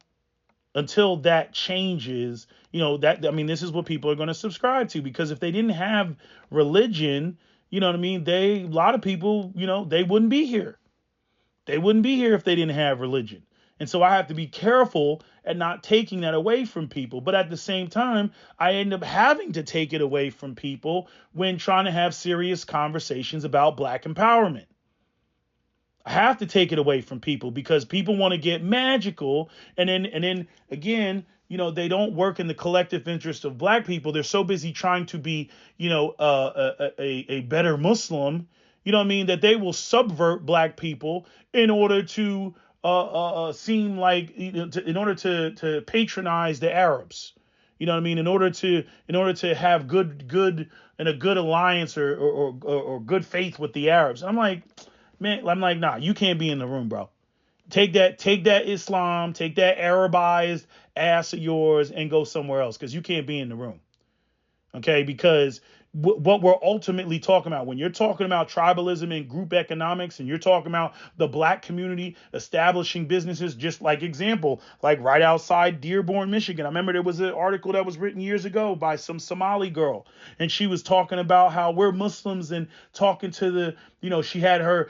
changes, this is what people are going to subscribe to, because if they didn't have religion, a lot of people, they wouldn't be here. They wouldn't be here if they didn't have religion. And so I have to be careful at not taking that away from people. But at the same time, I end up having to take it away from people when trying to have serious conversations about black empowerment. I have to take it away from people because people want to get magical. And then again, they don't work in the collective interest of black people. They're so busy trying to be, a better Muslim, You know what I mean? That they will subvert black people in order to seem like, in order to patronize the Arabs. You know what I mean? In order to have good and a good alliance or good faith with the Arabs. I'm like, man, I'm like, nah, you can't be in the room, bro. Take that Islam, take that Arabized ass of yours and go somewhere else, because you can't be in the room. Okay, because what we're ultimately talking about, when you're talking about tribalism and group economics, and you're talking about the black community establishing businesses, just like example, like right outside Dearborn, Michigan. I remember there was an article that was written years ago by some Somali girl, and she was talking about how we're Muslims, and talking to she had her,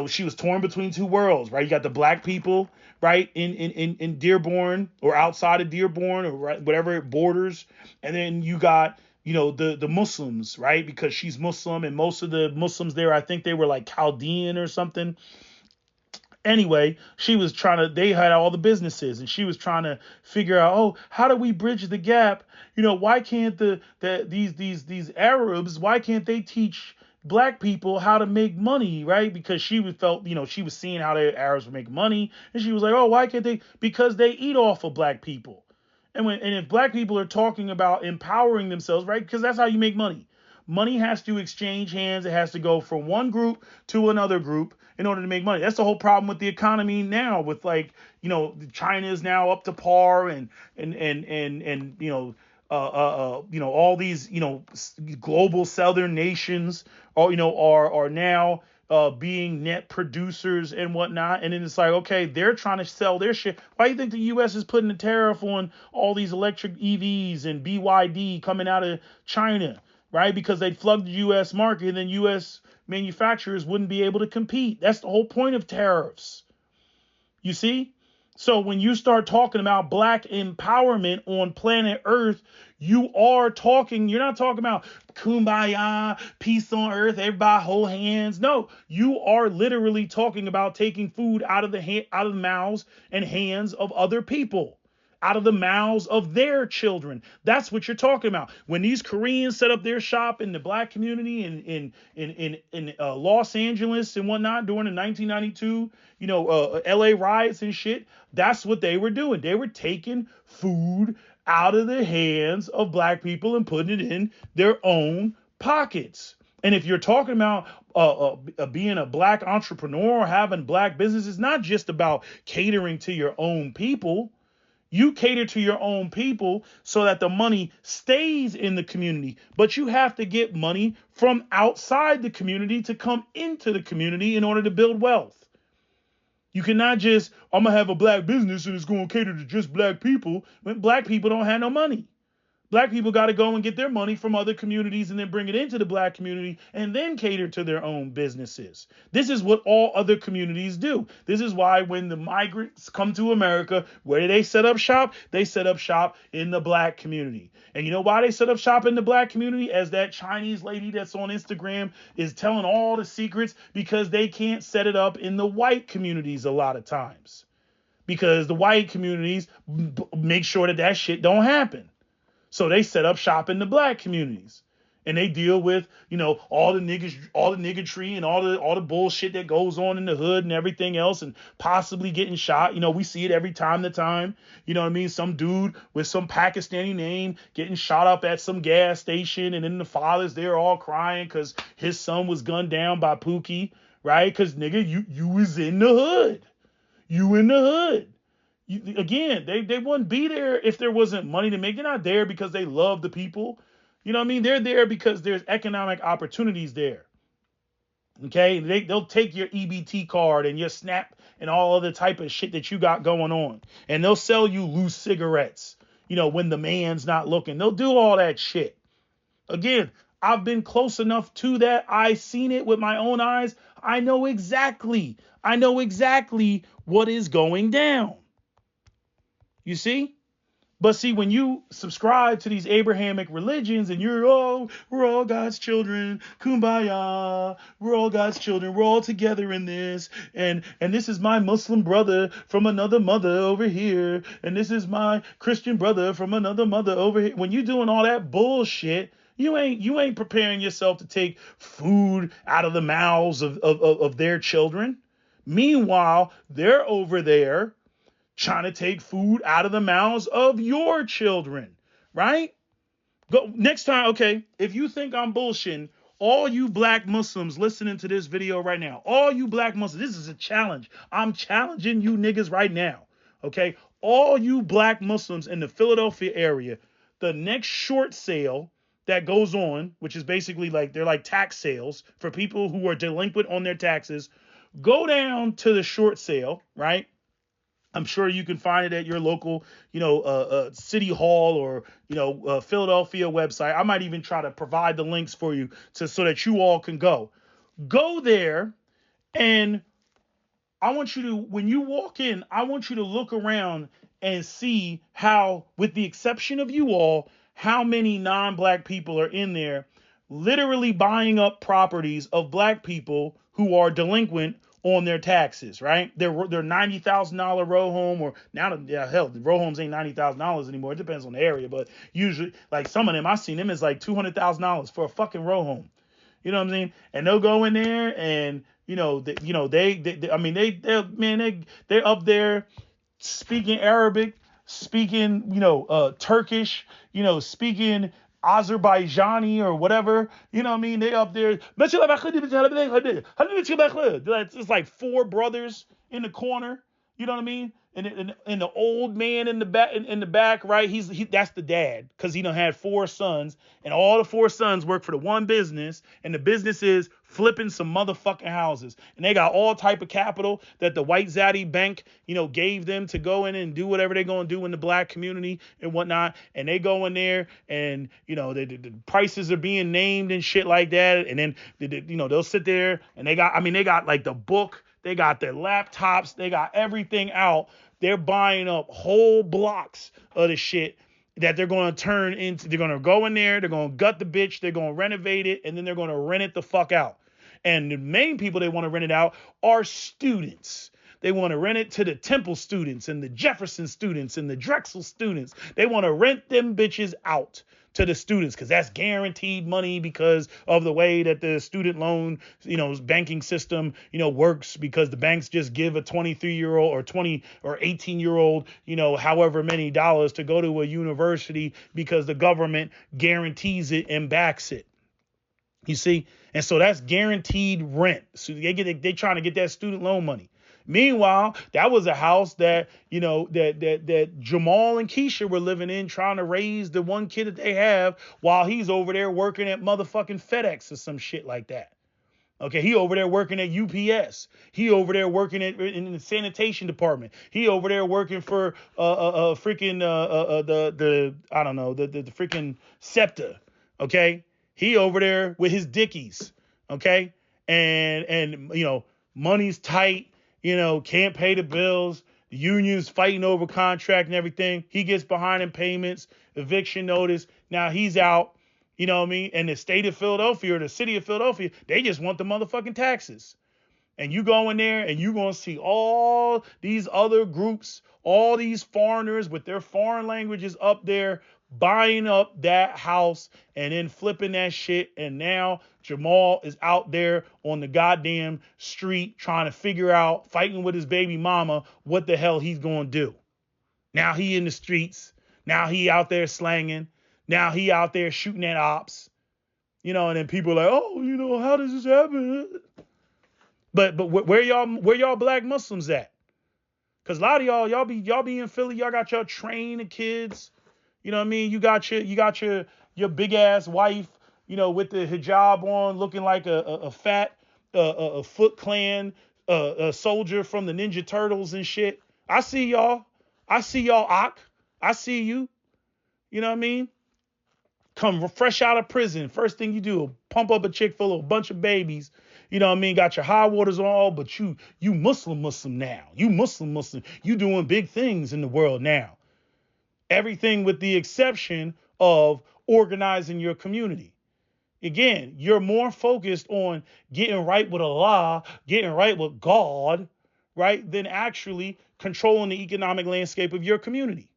she was torn between two worlds, right? You got the black people, right, in Dearborn, or outside of Dearborn, or right, whatever it borders, and then you got the Muslims, right? Because she's Muslim, and most of the Muslims there, I think they were like Chaldean or something. Anyway, they had all the businesses, and she was trying to figure out, oh, how do we bridge the gap? Why can't these Arabs, why can't they teach black people how to make money, right? Because she was seeing how the Arabs were making money, and she was like, oh, why can't they? Because they eat off of black people. And if black people are talking about empowering themselves, right? Because that's how you make money. Money has to exchange hands. It has to go from one group to another group in order to make money. That's the whole problem with the economy now, with China is now up to par, and all these, global southern nations are now being net producers and whatnot. And then it's like, okay, they're trying to sell their shit. Why do you think the U.S. is putting a tariff on all these electric EVs and BYD coming out of China, right? Because they'd flood the U.S. market, and then U.S. manufacturers wouldn't be able to compete. That's the whole point of tariffs. You see? So when you start talking about black empowerment on planet Earth, you're not talking about kumbaya, peace on earth, everybody hold hands. No, you are literally talking about taking food out of the mouths and hands of other people, out of the mouths of their children. That's what you're talking about. When these Koreans set up their shop in the black community in Los Angeles and whatnot during the 1992, LA riots and shit, that's what they were doing. They were taking food out of the hands of black people and putting it in their own pockets. And if you're talking about being a black entrepreneur or having black business, it's not just about catering to your own people. You cater to your own people so that the money stays in the community, but you have to get money from outside the community to come into the community in order to build wealth. You cannot just, I'm going to have a black business and it's going to cater to just black people, when black people don't have no money. Black people got to go and get their money from other communities and then bring it into the black community and then cater to their own businesses. This is what all other communities do. This is why when the migrants come to America, where do they set up shop? They set up shop in the black community. And you know why they set up shop in the black community? As that Chinese lady that's on Instagram is telling all the secrets, because they can't set it up in the white communities a lot of times. Because the white communities make sure that shit don't happen. So they set up shop in the black communities, and they deal with, all the niggatry and all the bullshit that goes on in the hood and everything else, and possibly getting shot. We see it every time to time. You know what I mean? Some dude with some Pakistani name getting shot up at some gas station, and then the fathers, they're all crying because his son was gunned down by Pookie, right? Because nigga, you was in the hood. You in the hood. Again, they wouldn't be there if there wasn't money to make. They're not there because they love the people. You know what I mean? They're there because there's economic opportunities there. Okay? They'll take your EBT card and your SNAP and all other type of shit that you got going on. And they'll sell you loose cigarettes, when the man's not looking. They'll do all that shit. Again, I've been close enough to that. I've seen it with my own eyes. I know exactly what is going down. You see? But see, when you subscribe to these Abrahamic religions and we're all God's children, kumbaya, we're all God's children, we're all together in this, and this is my Muslim brother from another mother over here, and this is my Christian brother from another mother over here. When you're doing all that bullshit, You ain't preparing yourself to take food out of the mouths of their children. Meanwhile, they're over there trying to take food out of the mouths of your children, right? Go next time, okay, if you think I'm bullshitting, all you black Muslims listening to this video right now, all you black Muslims, this is a challenge. I'm challenging you niggas right now, okay? All you black Muslims in the Philadelphia area, the next short sale that goes on, which is basically like they're like tax sales for people who are delinquent on their taxes, go down to the short sale, right? I'm sure you can find it at your local, city hall or, Philadelphia website. I might even try to provide the links for you so that you all can go. Go there, and I want you to, when you walk in, I want you to look around and see how, with the exception of you all, how many non-black people are in there literally buying up properties of black people who are delinquent on their taxes, right? They're $90,000 row home, or now, yeah, hell, the row homes ain't $90,000 anymore. It depends on the area, but usually, like some of them, I've seen them as like $200,000 for a fucking row home. You know what I'm saying? And they'll go in there and, they're up there speaking Arabic, speaking, Turkish, speaking Azerbaijani or whatever. You know what I mean? They up there. It's like four brothers in the corner. You know what I mean? And the old man in the back, right? That's the dad, because he done had four sons, and all the four sons work for the one business, and the business is flipping some motherfucking houses, and they got all type of capital that the white zaddy bank, gave them to go in and do whatever they're gonna do in the black community and whatnot, and they go in there and the prices are being named and shit like that, and then they'll sit there and they got like the book. They got their laptops. They got everything out. They're buying up whole blocks of the shit that they're going to turn into. They're going to go in there. They're going to gut the bitch. They're going to renovate it. And then they're going to rent it the fuck out. And the main people they want to rent it out are students. They want to rent it to the Temple students and the Jefferson students and the Drexel students. They want to rent them bitches out to the students, because that's guaranteed money because of the way that the student loan, banking system, works, because the banks just give a 23-year-old or 20 or 18-year-old, however many dollars to go to a university, because the government guarantees it and backs it. You see? And so that's guaranteed rent. So they trying to get that student loan money. Meanwhile, that was a house that, that Jamal and Keisha were living in, trying to raise the one kid that they have, while he's over there working at motherfucking FedEx or some shit like that. Okay, he over there working at UPS. He over there working in the sanitation department. He over there working for the freaking SEPTA. Okay, he over there with his dickies. Okay, and money's tight. Can't pay the bills. The union's fighting over contract and everything. He gets behind in payments, eviction notice. Now he's out. You know what I mean? And the state of Philadelphia or the city of Philadelphia, they just want the motherfucking taxes. And you go in there and you're going to see all these other groups, all these foreigners with their foreign languages up there buying up that house and then flipping that shit. And now Jamal is out there on the goddamn street trying to figure out, fighting with his baby mama, what the hell he's going to do. Now he in the streets. Now he out there slanging. Now he out there shooting at ops. And then people are like, oh, how does this happen? But where y'all black Muslims at? Because a lot of y'all be in Philly. Y'all got y'all trained kids. You know what I mean? You got your big ass wife, with the hijab on, looking like a fat Foot Clan a soldier from the Ninja Turtles and shit. I see y'all. Ak. I see you. You know what I mean? Come fresh out of prison. First thing you do, pump up a chick full of a bunch of babies. You know what I mean? Got your high waters on, but you Muslim now. You Muslim. You doing big things in the world now. Everything with the exception of organizing your community. Again, you're more focused on getting right with Allah, getting right with God, right, than actually controlling the economic landscape of your community.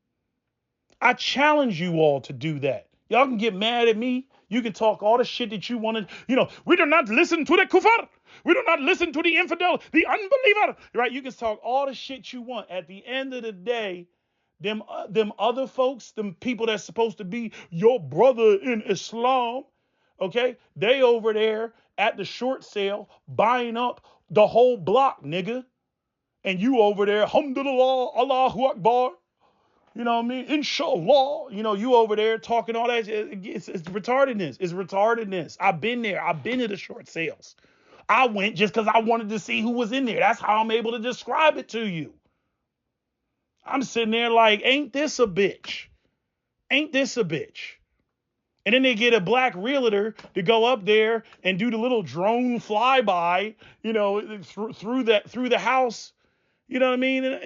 I challenge you all to do that. Y'all can get mad at me. You can talk all the shit that you want to, we do not listen to the kuffar. We do not listen to the infidel, the unbeliever, right? You can talk all the shit you want. At the end of the day, them other folks, them people that's supposed to be your brother in Islam, okay? They over there at the short sale buying up the whole block, nigga. And you over there, alhamdulillah, Allahu Akbar. You know what I mean? Inshallah. You over there talking all that. It's retardedness. It's retardedness. I've been there. I've been to the short sales. I went just because I wanted to see who was in there. That's how I'm able to describe it to you. I'm sitting there like, ain't this a bitch? Ain't this a bitch? And then they get a black realtor to go up there and do the little drone flyby, through the house. You know what I mean?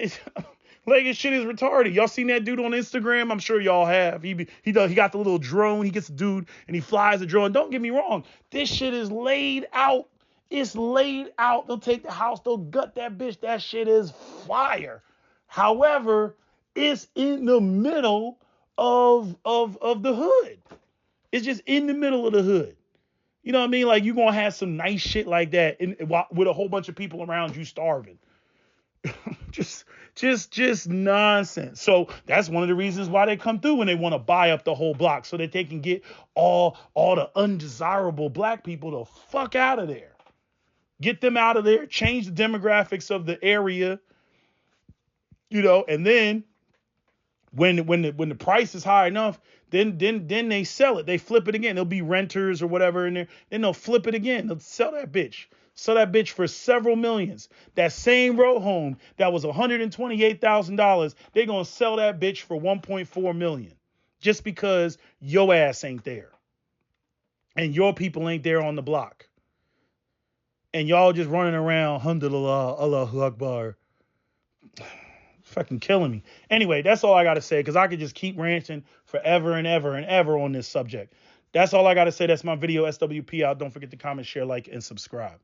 Like, this shit is retarded. Y'all seen that dude on Instagram? I'm sure y'all have. He got the little drone. He gets the dude and he flies the drone. Don't get me wrong. This shit is laid out. It's laid out. They'll take the house. They'll gut that bitch. That shit is fire. However, it's in the middle of the hood. It's just in the middle of the hood. You know what I mean? Like, you're going to have some nice shit like that with a whole bunch of people around you starving. just nonsense. So that's one of the reasons why they come through when they want to buy up the whole block so that they can get all the undesirable black people the fuck out of there. Get them out of there, change the demographics of the area, and then when the price is high enough, then they sell it. They flip it again. There'll be renters or whatever in there. Then they'll flip it again. They'll sell that bitch. Sell that bitch for several millions. That same row home that was $128,000, they're going to sell that bitch for $1.4 million just because your ass ain't there and your people ain't there on the block. And y'all just running around, alhamdulillah, Allahu Akbar. Fucking killing me. Anyway, that's all I got to say because I could just keep ranting forever and ever and ever on this subject. That's all I got to say. That's my video. SWP out. Don't forget to comment, share, like, and subscribe.